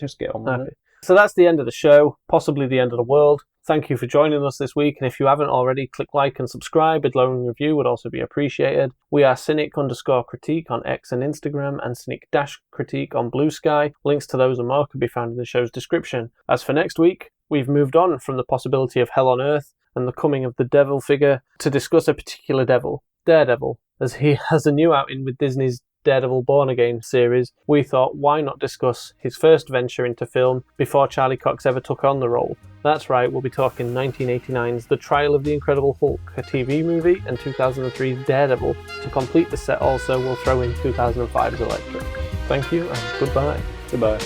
Just get on with it. So that's the end of the show, possibly the end of the world. Thank you for joining us this week, and if you haven't already, click like and subscribe. A glowing review would also be appreciated. We are Cynic_critique on X and Instagram, and Cynic-critique on Blue Sky. Links to those and more can be found in the show's description. As for next week, we've moved on from the possibility of hell on earth and the coming of the devil figure to discuss a particular devil, Daredevil. As he has a new outing with Disney's Daredevil Born Again series, we thought, why not discuss his first venture into film before Charlie Cox ever took on the role? That's right, we'll be talking 1989's The Trial of the Incredible Hulk, a TV movie, and 2003's Daredevil. To complete the set also, we'll throw in 2005's Electra. Thank you, and goodbye. Goodbye.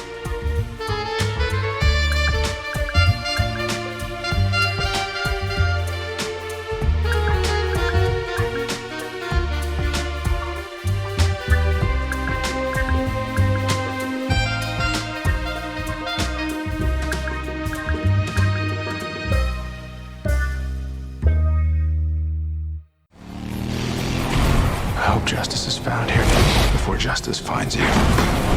I hope justice is found here before justice finds you.